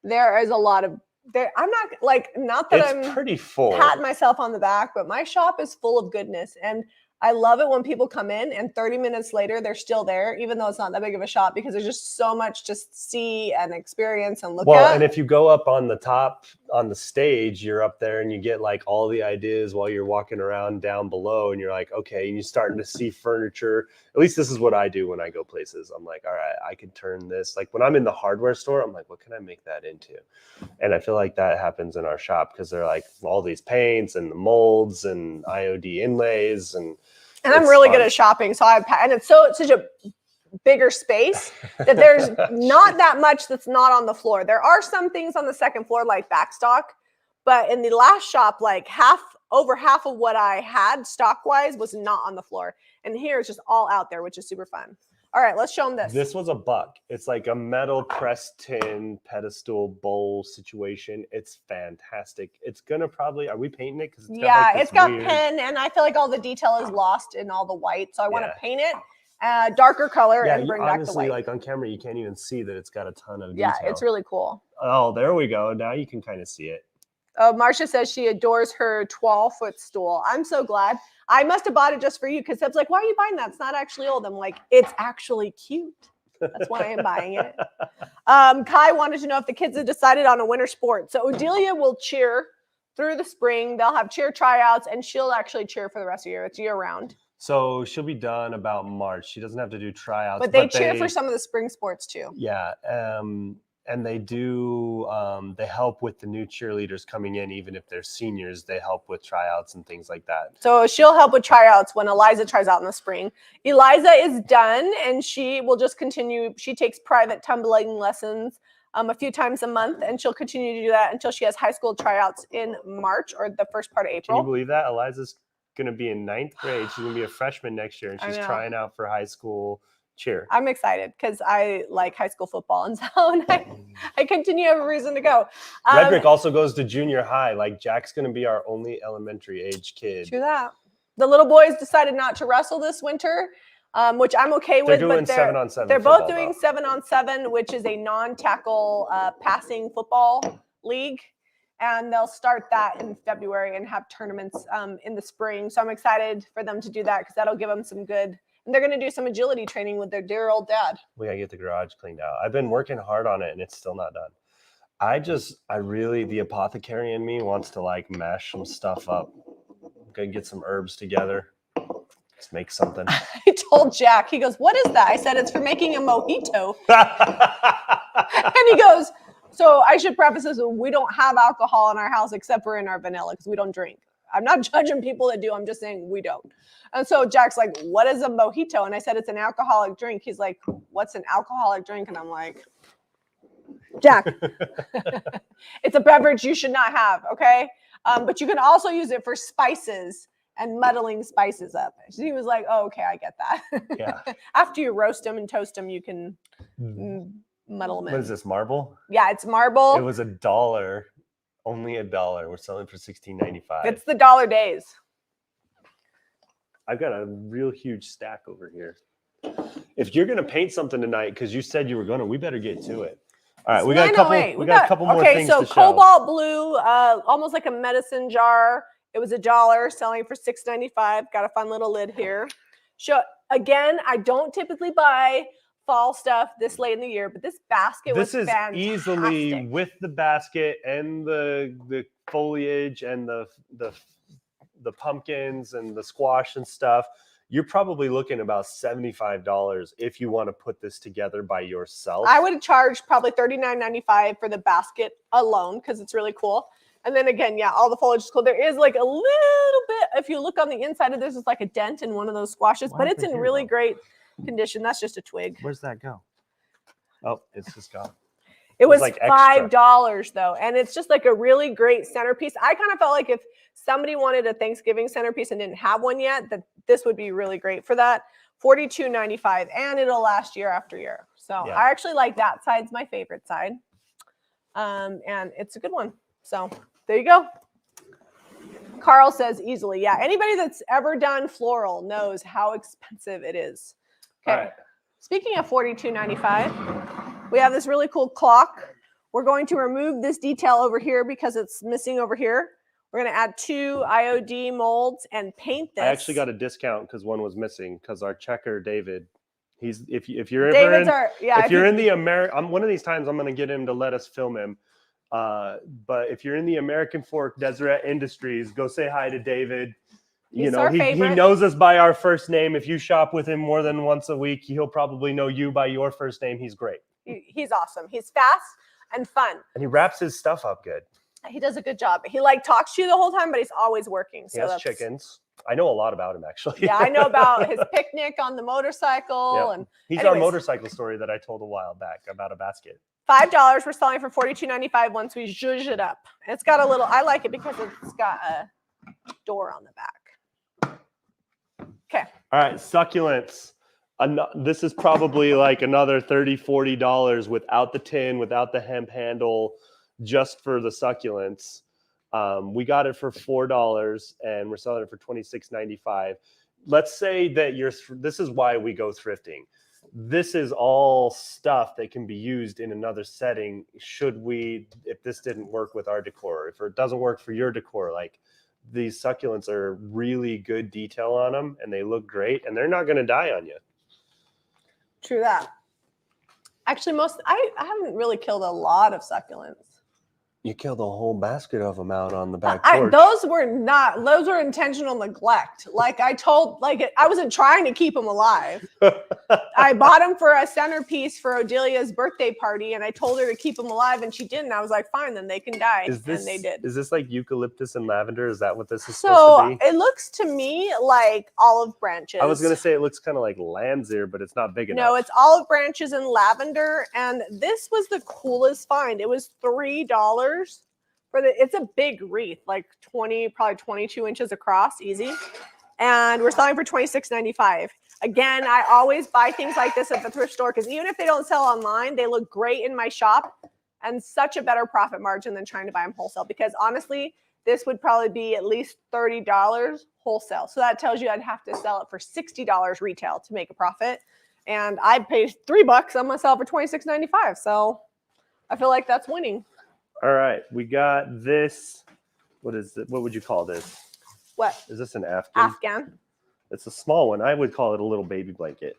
There is a lot of there. I'm not like, not that it's I'm pretty full. Patting myself on the back, but my shop is full of goodness. And I love it when people come in and 30 minutes later, they're still there, even though it's not that big of a shop, because there's just so much to see and experience and look at. Well, and if you go up on the top, on the stage, you're up there and you get like all the ideas while you're walking around down below and you're like, okay, and you're starting to see furniture. At least this is what I do when I go places. I'm like, all right, I can turn this. Like when I'm in the hardware store, I'm like, what can I make that into? And I feel like that happens in our shop because they're like all these paints and the molds and IOD inlays and I'm really good at shopping, so and it's such a bigger space that there's not that much that's not on the floor. There are some things on the second floor like backstock, but in the last shop, like over half of what I had stock wise was not on the floor, and here it's just all out there, which is super fun. All right, let's show them this. This was $1. It's like a metal pressed tin pedestal bowl situation. It's fantastic. It's gonna probably, are we painting it? Because it's got pen, and I feel like all the detail is lost in all the white. So I want to paint it darker color and bring back the white. Like on camera, you can't even see that it's got a ton of detail. Yeah, it's really cool. Oh, there we go. Now you can kind of see it. Marcia says she adores her 12-foot stool. I'm so glad. I must have bought it just for you because Seb's like, why are you buying that? It's not actually old. I'm like, it's actually cute. That's why I'm buying it. Kai wanted to know if the kids have decided on a winter sport. So Odelia will cheer through the spring. They'll have cheer tryouts, and she'll actually cheer for the rest of the year. It's year round. So she'll be done about March. She doesn't have to do tryouts. But they cheer for some of the spring sports too. Yeah. And they do, they help with the new cheerleaders coming in, even if they're seniors, they help with tryouts and things like that. So she'll help with tryouts when Eliza tries out in the spring. Eliza is done and she will just continue. She takes private tumbling lessons a few times a month, and she'll continue to do that until she has high school tryouts in March or the first part of April. Can you believe that? Eliza's going to be in 9th grade. She's going to be a freshman next year, and she's trying out for high school cheer. I'm excited because I like high school football, and so I continue to have a reason to go. Redrick also goes to junior high. Like, Jack's going to be our only elementary age kid. True that. The little boys decided not to wrestle this winter, which I'm okay with. They're doing 7-on-7. They're both doing 7-on-7, which is a non-tackle passing football league. And they'll start that in February and have tournaments in the spring. So I'm excited for them to do that because that'll give them some good. And they're going to do some agility training with their dear old dad. We got to get the garage cleaned out. I've been working hard on it and it's still not done. The apothecary in me wants to like mash some stuff up. I'm going to get some herbs together. Let's make something. I told Jack, he goes, what is that? I said, it's for making a mojito. And he goes, so I should preface this, we don't have alcohol in our house except for in our vanilla because we don't drink. I'm not judging people that do. I'm just saying we don't. And so Jack's like, what is a mojito? And I said, it's an alcoholic drink. He's like, what's an alcoholic drink? And I'm like, Jack, it's a beverage you should not have, okay? But you can also use it for spices and muddling spices up. So he was like, oh, okay, I get that. Yeah. After you roast them and toast them, you can muddle them in. What is this, marble? Yeah, it's marble. It was $1. Only $1. We're selling for $16.95. It's the dollar days. I've got a real huge stack over here. If you're gonna paint something tonight, because you said you were gonna, we better get to it. All right, we got a couple more things to show. Okay, so cobalt blue, almost like a medicine jar. It was $1, selling for $6.95. Got a fun little lid here. Again, I don't typically buy fall stuff this late in the year, but this basket was fantastic. This is easily with the basket and the foliage and the pumpkins and the squash and stuff. You're probably looking about $75 if you want to put this together by yourself. I would charge probably $39.95 for the basket alone because it's really cool. And then again, yeah, all the foliage is cool. There is like a little bit, if you look on the inside of this, it's like a dent in one of those squashes, but it's in really great condition. That's just a twig. Where's that go? Oh, it's just gone. It was like $5 though. And it's just like a really great centerpiece. I kind of felt like if somebody wanted a Thanksgiving centerpiece and didn't have one yet, that this would be really great for that. $42.95, and it'll last year after year. So yeah. I actually like that side's my favorite side. And it's a good one. So there you go. Carl says easily. Yeah. Anybody that's ever done floral knows how expensive it is. Okay. Right. Speaking of $42.95, we have this really cool clock. We're going to remove this detail over here because it's missing over here. We're going to add 2 IOD molds and paint this. I actually got a discount because one was missing because our checker, David, if you're in the American, one of these times I'm going to get him to let us film him. But if you're in the American Fork Deseret Industries, go say hi to David. He knows us by our first name. If you shop with him more than once a week, he'll probably know you by your first name. He's great. He's awesome. He's fast and fun. And he wraps his stuff up good. He does a good job. He talks to you the whole time, but he's always working. So he has chickens. I know a lot about him, actually. Yeah, I know about his picnic on the motorcycle. Yep. And he's our motorcycle story that I told a while back about a basket. $5. We're selling for $42.95 once we zhuzh it up. And it's got a little, I like it because it's got a door on the back. Okay. All right, succulents. This is probably like another $30, $40 without the tin, without the hemp handle, just for the succulents. We got it for $4 and we're selling it for $26.95. Let's say that this is why we go thrifting. this is all stuff that can be used in another setting. If this didn't work with our decor, if it doesn't work for your decor, like these succulents are really good detail on them and they look great and they're not going to die on you. True that. Actually, I haven't really killed a lot of succulents. You killed a whole basket of them out on the back porch. Those were intentional neglect. Like I wasn't trying to keep them alive. I bought them for a centerpiece for Odelia's birthday party, and I told her to keep them alive, and she didn't. I was like, fine, then they can die. And they did. Is this like eucalyptus and lavender? Is that what this is supposed to be? It looks to me like olive branches. I was going to say it looks kind of like Landseer, but it's not big enough. No, it's olive branches and lavender, and this was the coolest find. It was $3. It's a big wreath, like probably 22 inches across, easy. And we're selling for $26.95. Again, I always buy things like this at the thrift store because even if they don't sell online, they look great in my shop and such a better profit margin than trying to buy them wholesale. Because honestly, this would probably be at least $30 wholesale. So that tells you I'd have to sell it for $60 retail to make a profit. And I paid $3. I'm going to sell it for $26.95. So I feel like that's winning. All right, we got this. What is it? What would you call this? What? Is this an Afghan? Afghan. It's a small one. I would call it a little baby blanket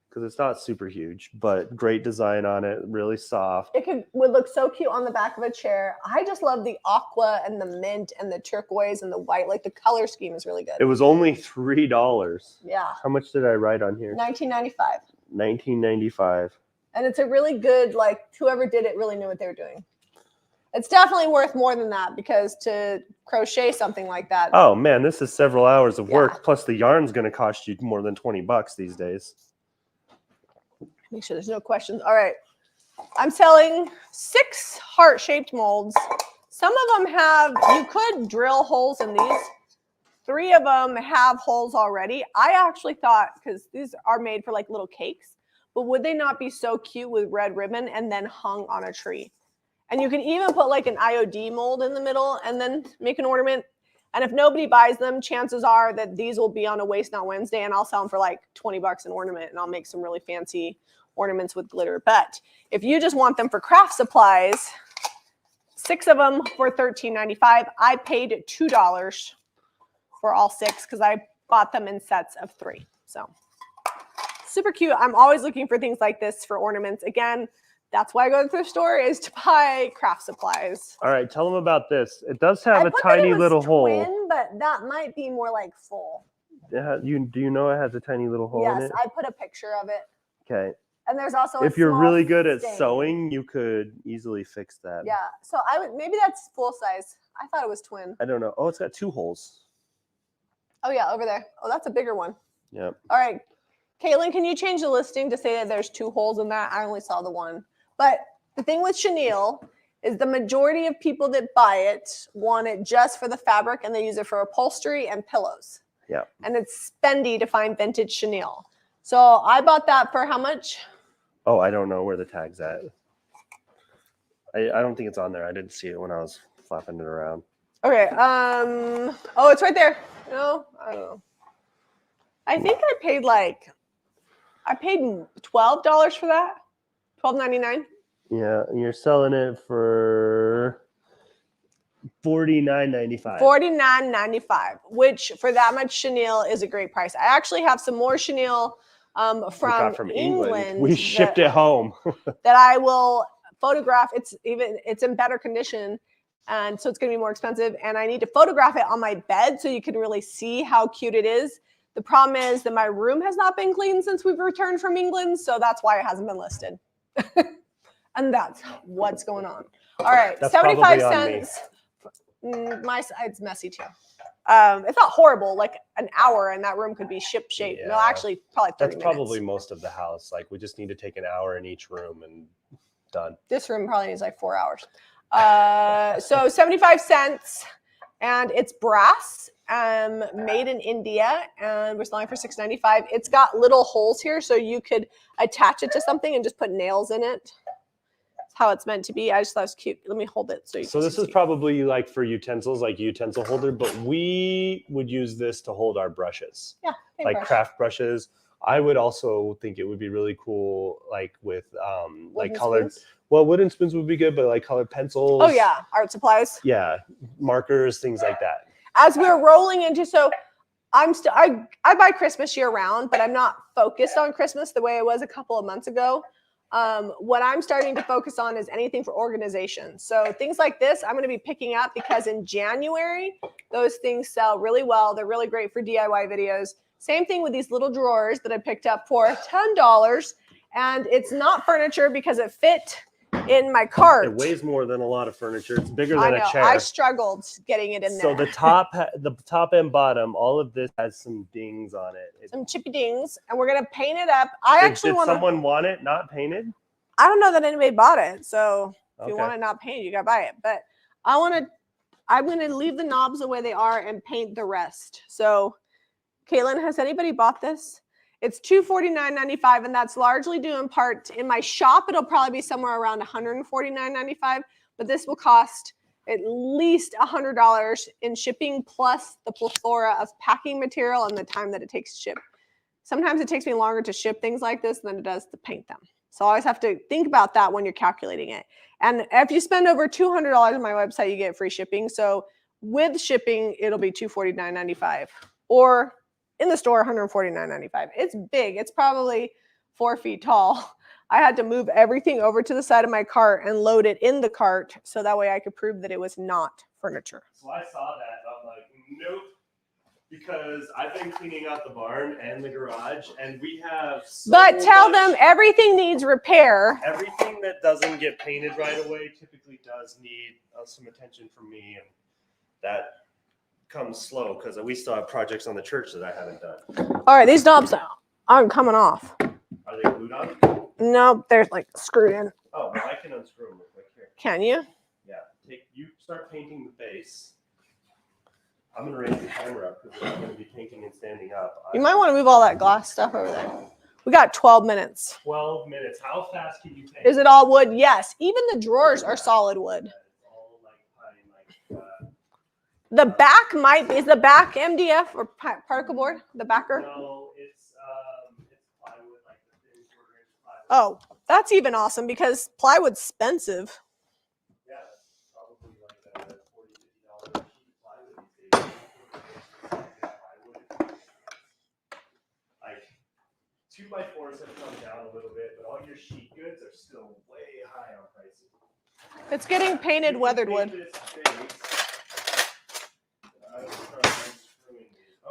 because it's not super huge, but great design on it. Really soft. Would look so cute on the back of a chair. I just love the aqua and the mint and the turquoise and the white. Like the color scheme is really good. It was only $3. Yeah. How much did I write on here? $19.95. $19.95. And it's a really good, like, whoever did it really knew what they were doing. It's definitely worth more than that because to crochet something like that. Oh, man, this is several hours of work. Plus, the yarn's going to cost you more than $20 these days. Make sure there's no questions. All right. I'm selling 6 heart-shaped molds. Some of them you could drill holes in these. 3 of them have holes already. I actually thought, because these are made for like little cakes, but would they not be so cute with red ribbon and then hung on a tree? And you can even put like an IOD mold in the middle and then make an ornament. And if nobody buys them, chances are that these will be on a Waste Not Wednesday and I'll sell them for like $20 an ornament and I'll make some really fancy ornaments with glitter. But if you just want them for craft supplies, 6 of them for $13.95. I paid $2 for all 6 because I bought them in sets of 3. So super cute. I'm always looking for things like this for ornaments. Again, that's why I go to the thrift store, is to buy craft supplies. All right, tell them about this. It does have a tiny little hole. But that might be more like full. Yeah, do you know it has a tiny little hole in it? Yes, I put a picture of it. Okay. And there's also if you're really good at sewing, you could easily fix that. Yeah. So maybe that's full size. I thought it was twin. I don't know. Oh, it's got 2 holes. Oh yeah, over there. Oh, that's a bigger one. Yep. All right. Caitlin, can you change the listing to say that there's 2 holes in that? I only saw the 1. But the thing with chenille is the majority of people that buy it want it just for the fabric and they use it for upholstery and pillows. Yeah. And it's spendy to find vintage chenille. So I bought that for how much? Oh, I don't know where the tag's at. I don't think it's on there. I didn't see it when I was flapping it around. Okay. Oh, it's right there. No, I don't know. I think I paid $12 for that. $12.99. Yeah, and you're selling it for $49.95. $49.95, which for that much chenille is a great price. I actually have some more chenille from England. We shipped it home. that I will photograph. It's in better condition, and so it's going to be more expensive. And I need to photograph it on my bed so you can really see how cute it is. The problem is that my room has not been cleaned since we've returned from England, so that's why it hasn't been listed. And that's what's going on. All right, that's 75 cents. My side's messy too. It's not horrible. Like an hour and that room could be ship shape. Yeah. No, actually, probably 30 That's minutes. probably most of the house. Like we just need to take an hour in each room and done. This room probably needs like 4 hours. So 75 cents, and it's brass, made in India, and we're selling for $6.95. It's got little holes here, so you could attach it to something and just put nails in it. How it's meant to be. I just thought it was cute. Let me hold it so this is probably like for utensils, like utensil holder, but we would use this to hold our brushes. Yeah, like craft brushes I would also think it would be really cool, like with like Wooden colored. spoons? Well, wooden spoons would be good, but like colored pencils. Oh yeah, art supplies. Yeah, markers, things like that. As we're rolling into, so I buy Christmas year round, but I'm not focused on Christmas the way I was a couple of months ago. What I'm starting to focus on is anything for organization. So things like this, I'm going to be picking up because in January, those things sell really well. They're really great for DIY videos. Same thing with these little drawers that I picked up for $10. And it's not furniture because it fit in my cart. It weighs more than a lot of furniture. It's bigger I than know. a chair. I struggled getting it in there. So the top and bottom, all of this has some dings on it. Some chippy dings, and we're gonna paint it up. I actually want. Did someone want it not painted? I don't know that anybody bought it, so if you Okay. want it not painted, you gotta buy it. But I'm gonna leave the knobs the way they are and paint the rest. So, Caitlin, has anybody bought this? It's $249.95, and that's largely due in part in my shop. It'll probably be somewhere around $149.95, but this will cost at least $100 in shipping, plus the plethora of packing material and the time that it takes to ship. Sometimes it takes me longer to ship things like this than it does to paint them. So I always have to think about that when you're calculating it. And if you spend over $200 on my website, you get free shipping. So with shipping, it'll be $249.95, or in the store, $149.95. It's big. It's probably 4 feet tall. I had to move everything over to the side of my cart and load it in the cart so that way I could prove that it was not furniture. So I saw that. I'm like, nope. Because I've been cleaning out the barn and the garage, and we have But tell them everything needs repair. Everything that doesn't get painted right away typically does need some attention from me, and that comes slow because we still have projects on the church that I haven't done. All right, these knobs aren't coming off. Are they glued on? No, they're like screwed in. Oh, well, I can unscrew them real quick here. Can you? Yeah, you start painting the base. I'm gonna raise the camera up because I'm gonna be painting and standing up. You might want to move all that glass stuff over there. We got 12 minutes. 12 minutes. How fast can you paint? Is it all wood? Yes. Even the drawers are solid wood. It's all like pine, The back is the back MDF or particle board? The backer? No, it's plywood, like the thin quarter-inch plywood. Oh, that's even awesome because plywood's expensive. Yeah, it's probably like a $40, $50 sheet of plywood these days. Like 2x4s have come down a little bit, but all your sheet goods are still way high on prices. It's getting painted weathered wood.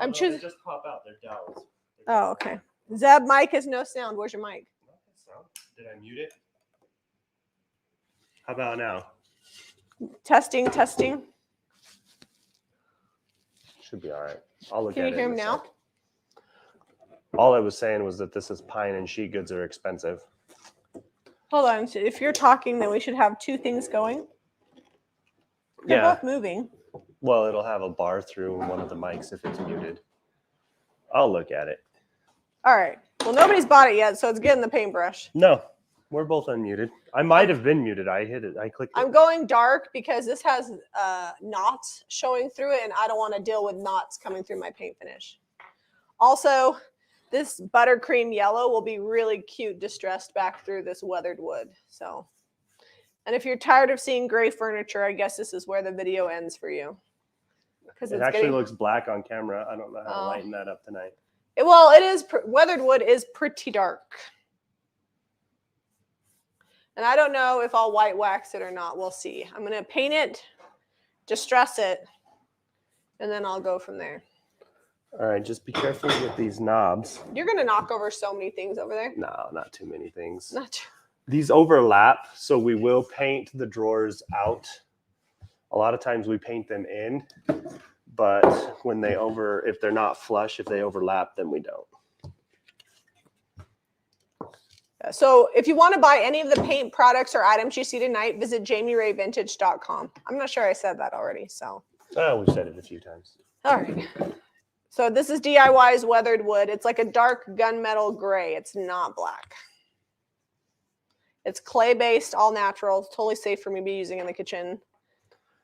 I'm choosing. They just pop out. They're dowels. Oh, okay. Zeb, mic has no sound. Where's your mic? Did I mute it? How about now? Testing, testing. Should be all right. I'll look Can at you it. hear in him a now? sec. All I was saying was that this is pine and sheet goods are expensive. Hold on. So if you're talking, then we should have two things going. They're Yeah. both moving. Well, it'll have a bar through one of the mics if it's muted. I'll look at it. All right. Well, nobody's bought it yet, so it's getting the paintbrush. No, we're both unmuted. I might have been muted. I hit it. I clicked it. I'm going dark because this has knots showing through it, and I don't want to deal with knots coming through my paint finish. Also, this buttercream yellow will be really cute distressed back through this weathered wood. So, and if you're tired of seeing gray furniture, I guess this is where the video ends for you. Because It actually looks black on camera. I don't know how to lighten that up tonight. Well, it is weathered wood is pretty dark. And I don't know if I'll white wax it or not. We'll see. I'm going to paint it, distress it, and then I'll go from there. All right, just be careful with these knobs. You're going to knock over so many things over there. No, not too many things. Not These overlap, so we will paint the drawers out. A lot of times we paint them in, but when if they're not flush, if they overlap, then we don't. So if you want to buy any of the paint products or items you see tonight, visit JamieRayVintage.com. I'm not sure I said that already. So. Oh, we've said it a few times. All right. So this is DIY's weathered wood. It's like a dark gunmetal gray. It's not black. It's clay-based, all natural. It's totally safe for me to be using in the kitchen.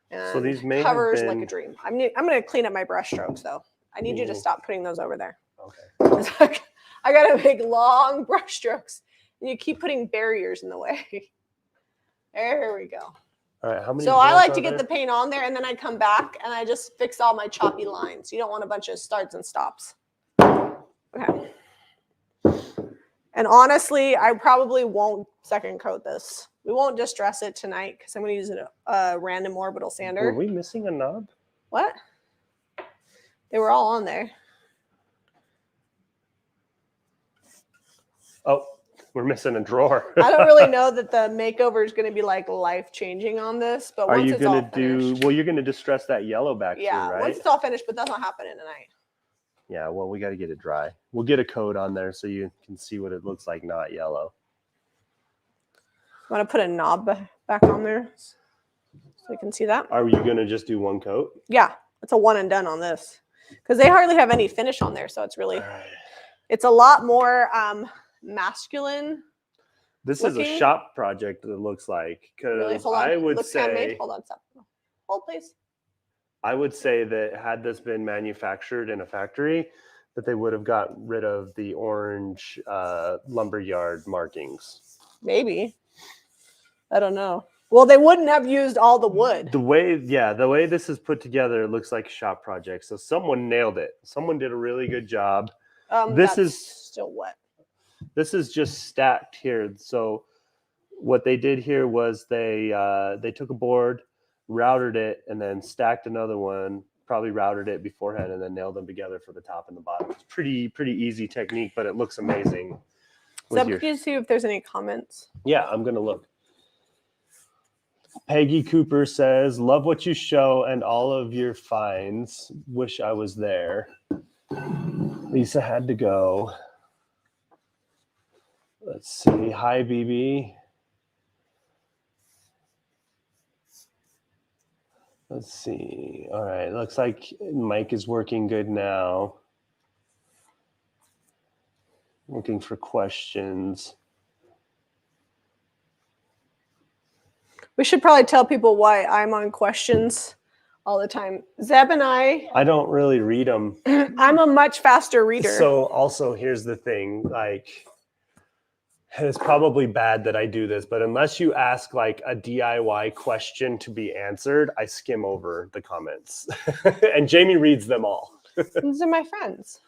And So these may covers have like been... a dream. I'm going to clean up my brush strokes, though. I need you to stop putting those over there. Okay. I gotta make long brush strokes, and you keep putting barriers in the way. There we go. All right, how many? So I drills like are to get there? the paint on there, and then I come back and I just fix all my choppy lines. You don't want a bunch of starts and stops. Okay. And honestly, I probably won't second coat this. We won't distress it tonight because I'm going to use a random orbital sander. Were we missing a knob? What? They were all on there. Oh, we're missing a drawer. I don't really know that the makeover is going to be like life changing on this, but Are once you it's all gonna do? finished, Well, you're gonna distress that yellow back yeah, too, right? once it's all finished, but that's not happening tonight. Yeah. Well, we got to get it dry. We'll get a coat on there so you can see what it looks like, not yellow. Want to put a knob back on there so you can see that? Are you gonna just do one coat? Yeah, it's a one and done on this because they hardly have any finish on there, so it's really, All right. it's a lot more masculine. This is a looking. shop project. It looks like Really, because hold on. I would Looks handmade. say Hold on, stop. Hold, please. I would say that had this been manufactured in a factory, that they would have got rid of the orange lumberyard markings. Maybe. I don't know. Well, they wouldn't have used all the wood. The way this is put together, it looks like a shop project. So someone nailed it. Someone did a really good job. This That's is still wet. This is just stacked here. So what they did here was they took a board, routed it, and then stacked another one. Probably routed it beforehand and then nailed them together for the top and the bottom. It's pretty easy technique, but it looks amazing. Zeb, can you see if there's any comments? Yeah, I'm gonna look. Peggy Cooper says, "Love what you show and all of your finds. Wish I was there." Lisa had to go. Let's see. Hi, BB. Let's see. All right. Looks like Mike is working good now. Looking for questions. We should probably tell people why I'm on questions all the time. Zeb and I don't really read them. I'm a much faster reader. So also here's the thing, like, it's probably bad that I do this, but unless you ask like a DIY question to be answered, I skim over the comments. And Jamie reads them all. These are my friends.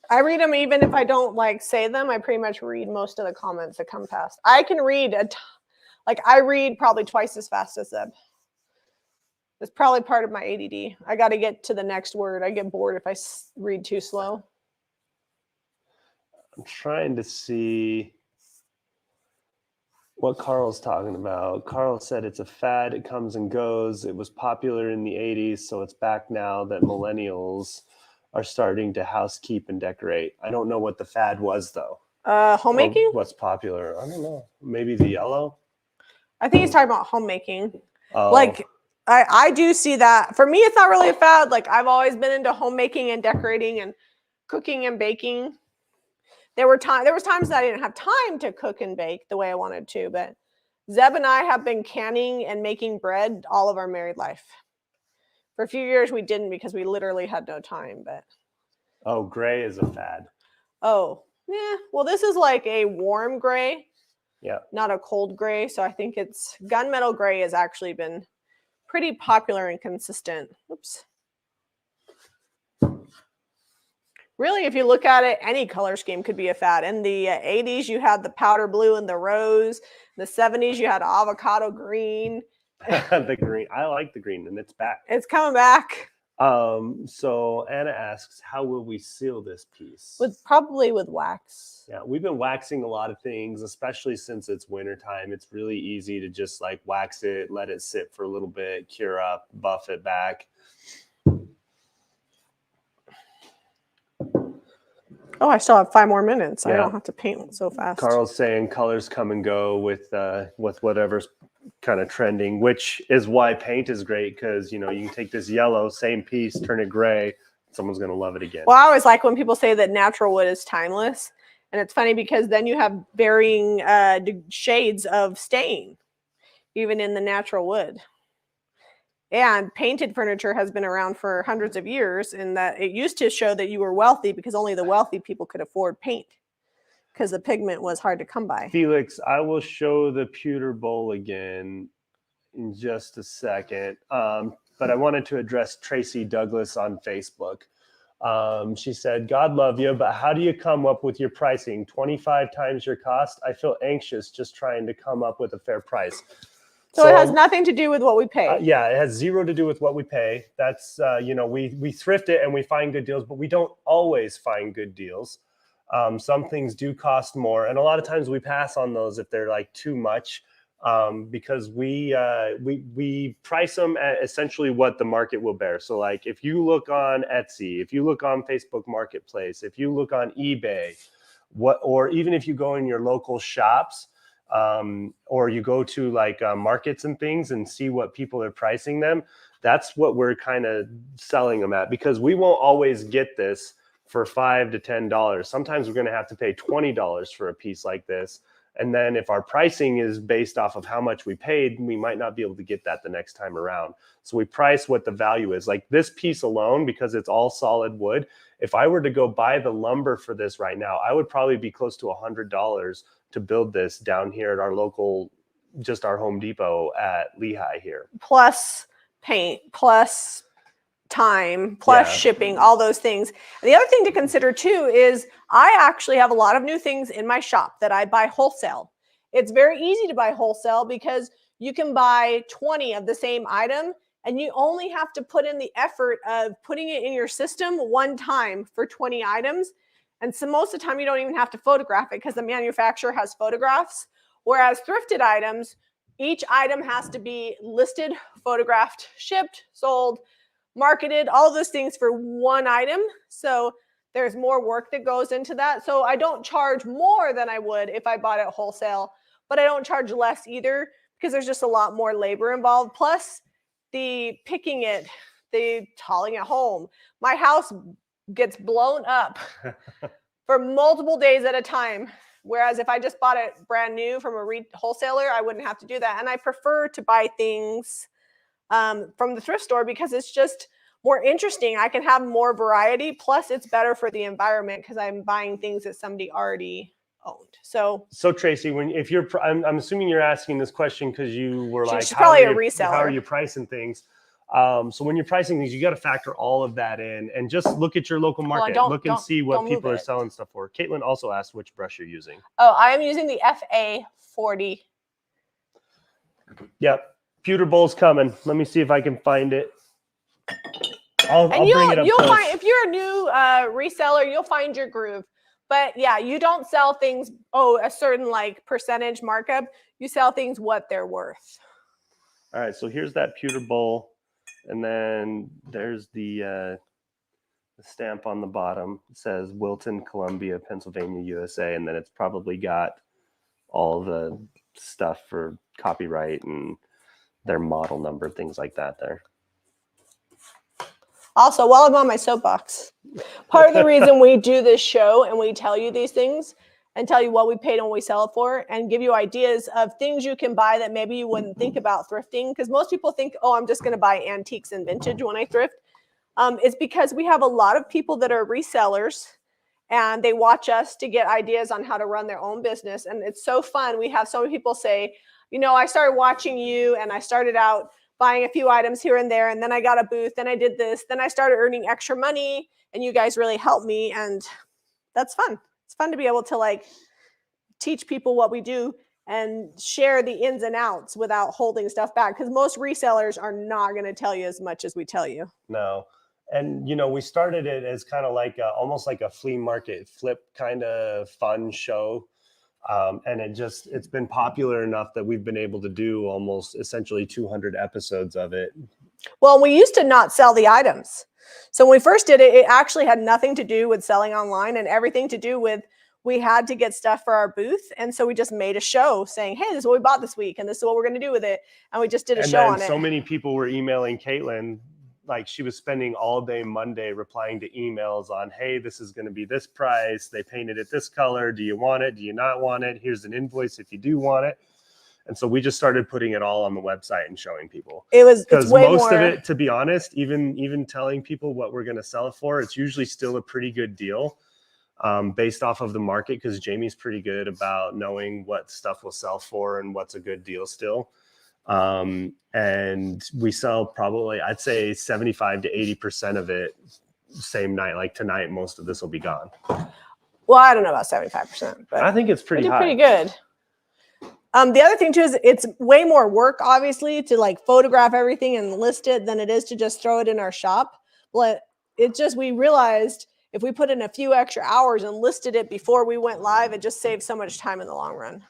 I read them even if I don't like say them. I pretty much read most of the comments that come past. I can read I read probably twice as fast as Zeb. It's probably part of my ADD. I got to get to the next word. I get bored if I read too slow. I'm trying to see what Carl's talking about. Carl said it's a fad. It comes and goes. It was popular in the 80s, so it's back now that millennials are starting to housekeep and decorate. I don't know what the fad was, though. Homemaking? Or what's popular? I don't know. Maybe the yellow? I think he's talking about homemaking. Oh. Like, I do see that. For me, it's not really a fad. Like, I've always been into homemaking and decorating and cooking and baking. There was times that I didn't have time to cook and bake the way I wanted to, but Zeb and I have been canning and making bread all of our married life. For a few years, we didn't because we literally had no time, but. Oh, gray is a fad. Oh, yeah. Well, this is like a warm gray. Yeah. Not a cold gray. So I think it's gunmetal gray has actually been pretty popular and consistent. Oops. Really, if you look at it, any color scheme could be a fad. In the 80s, you had the powder blue and the rose. In the 70s, you had avocado green. The green. I like the green, and it's back. It's coming back. So Anna asks, how will we seal this piece? Probably with wax. Yeah, we've been waxing a lot of things, especially since it's wintertime. It's really easy to just like wax it, let it sit for a little bit, cure up, buff it back. Oh, I still have 5 more minutes. Yeah. I don't have to paint so fast. Carl's saying colors come and go with whatever's kind of trending, which is why paint is great, because you can take this yellow, same piece, turn it gray, someone's going to love it again. Well, I always like when people say that natural wood is timeless. And it's funny because then you have varying shades of stain, even in the natural wood. And painted furniture has been around for hundreds of years, in that it used to show that you were wealthy because only the wealthy people could afford paint because the pigment was hard to come by. Felix, I will show the pewter bowl again in just a second. But I wanted to address Tracy Douglas on Facebook. She said, God love you, but how do you come up with your pricing? 25 times your cost? I feel anxious just trying to come up with a fair price. So it has nothing to do with what we pay. Yeah, it has zero to do with what we pay. That's, we thrift it and we find good deals, but we don't always find good deals. Some things do cost more. And a lot of times we pass on those if they're like too much. Because we price them at essentially what the market will bear. So like if you look on Etsy, if you look on Facebook Marketplace, if you look on eBay, or even if you go in your local shops, or you go to like markets and things and see what people are pricing them, that's what we're kind of selling them at, because we won't always get this for $5 to $10. Sometimes we're going to have to pay $20 for a piece like this. And then if our pricing is based off of how much we paid, we might not be able to get that the next time around. So we price what the value is. Like this piece alone, because it's all solid wood, if I were to go buy the lumber for this right now, I would probably be close to $100 to build this down here at our local, just our Home Depot at Lehigh here. Plus paint, plus time, plus shipping, all those things. And the other thing to consider too is I actually have a lot of new things in my shop that I buy wholesale. It's very easy to buy wholesale because you can buy 20 of the same item and you only have to put in the effort of putting it in your system one time for 20 items. And so most of the time you don't even have to photograph it because the manufacturer has photographs. Whereas thrifted items, each item has to be listed, photographed, shipped, sold, marketed, all those things for one item. So there's more work that goes into that. So I don't charge more than I would if I bought it wholesale, but I don't charge less either because there's just a lot more labor involved. Plus the picking it, the hauling it home. My house gets blown up for multiple days at a time. Whereas if I just bought it brand new from a wholesaler, I wouldn't have to do that. And I prefer to buy things from the thrift store because it's just more interesting. I can have more variety. Plus it's better for the environment because I'm buying things that somebody already owned. So Tracy, I'm assuming you're asking this question because you were like, she's probably a reseller. How are you pricing things? So when you're pricing things, you got to factor all of that in and just look at your local market. Look and see what people are selling stuff for. Caitlin also asked which brush you're using. Oh, I am using the FA40. Yep. Pewter bowl's coming. Let me see if I can find it. I'll bring it up. You'll find, if you're a new reseller, you'll find your groove. But yeah, you don't sell things, a certain like percentage markup. You sell things what they're worth. All right, so here's that pewter bowl. And then there's the stamp on the bottom. It says Wilton, Columbia, Pennsylvania, USA. And then it's probably got all the stuff for copyright and their model number, things like that there. Also, while I'm on my soapbox, part of the reason we do this show and we tell you these things and tell you what we paid and what we sell it for and give you ideas of things you can buy that maybe you wouldn't think about thrifting. Because most people think, I'm just going to buy antiques and vintage when I thrift. It's because we have a lot of people that are resellers and they watch us to get ideas on how to run their own business. And it's so fun. We have so many people say, I started watching you and I started out buying a few items here and there. And then I got a booth. Then I did this. Then I started earning extra money and you guys really helped me. And that's fun. It's fun to be able to like teach people what we do and share the ins and outs without holding stuff back. Because most resellers are not going to tell you as much as we tell you. No. And, we started it as kind of like almost like a flea market flip kind of fun show. And it's been popular enough that we've been able to do almost essentially 200 episodes of it. Well, we used to not sell the items. So when we first did it, it actually had nothing to do with selling online and everything to do with we had to get stuff for our booth. And so we just made a show saying, hey, this is what we bought this week. And this is what we're going to do with it. And we just did a show on it. So many people were emailing Caitlin, like she was spending all day Monday replying to emails on, hey, this is going to be this price. They painted it this color. Do you want it? Do you not want it? Here's an invoice if you do want it. And so we just started putting it all on the website and showing people. It's Because way most more. of it, to be honest, even telling people what we're going to sell it for, it's usually still a pretty good deal based off of the market, because Jamie's pretty good about knowing what stuff will sell for and what's a good deal still. And we sell probably, I'd say 75 to 80% of it same night. Like tonight, most of this will be gone. Well, I don't know about 75%, but I think it's pretty high. Pretty good. The other thing too is it's way more work, obviously, to like photograph everything and list it than it is to just throw it in our shop. But it just, we realized if we put in a few extra hours and listed it before we went live, it just saves so much time in the long run.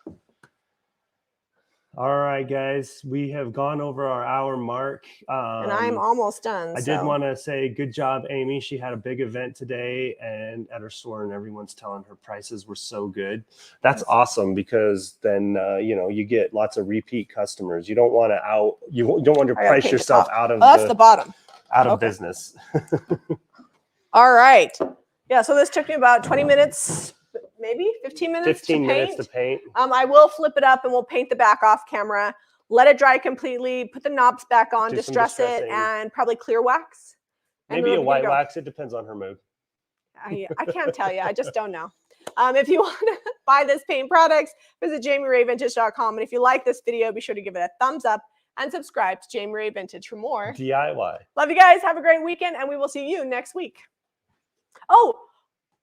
All right, guys, we have gone over our hour mark. And I'm almost done. I did want to say good job, Amy. She had a big event today and at her store, and everyone's telling her prices were so good. That's awesome, because then you get lots of repeat customers. You don't want you don't want to price yourself out of that's the bottom. Out of business. All right. Yeah, so this took me about 20 minutes. Maybe 15 minutes 15 minutes to paint. I will flip it up and we'll paint the back off camera, let it dry completely, put the knobs back on, distress it, and probably clear wax. Maybe a white wax. It depends on her mood. I can't tell you. I just don't know. If you want to buy this paint products, visit JamieRayVintage.com. And if you like this video, be sure to give it a thumbs up and subscribe to Jamie Ray Vintage for more DIY. Love you guys. Have a great weekend, and we will see you next week. Oh,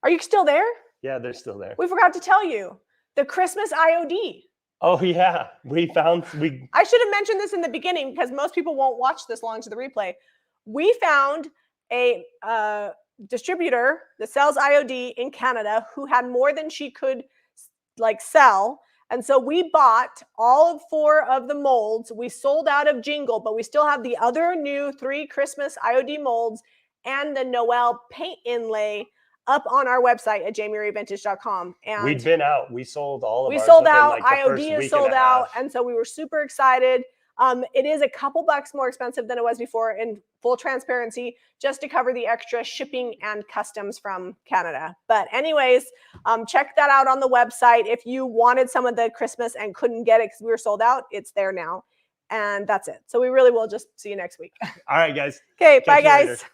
are you still there? Yeah, they're still there. We forgot to tell you the Christmas IOD. Oh yeah, I should have mentioned this in the beginning because most people won't watch this long to the replay. We found a distributor that sells IOD in Canada who had more than she could sell. And so we bought all 4 of the molds. We sold out of Jingle, but we still have the other new 3 Christmas IOD molds and the Noel paint inlay up on our website at JamieRayVintage.com. And we'd been out. We sold all of ours. We sold out. IOD is sold out. And so we were super excited. It is a couple bucks more expensive than it was before, in full transparency, just to cover the extra shipping and customs from Canada. But anyways, check that out on the website. If you wanted some of the Christmas and couldn't get it because we were sold out, it's there now. And that's it. So we really will just see you next week. All right, guys. Okay, bye, guys.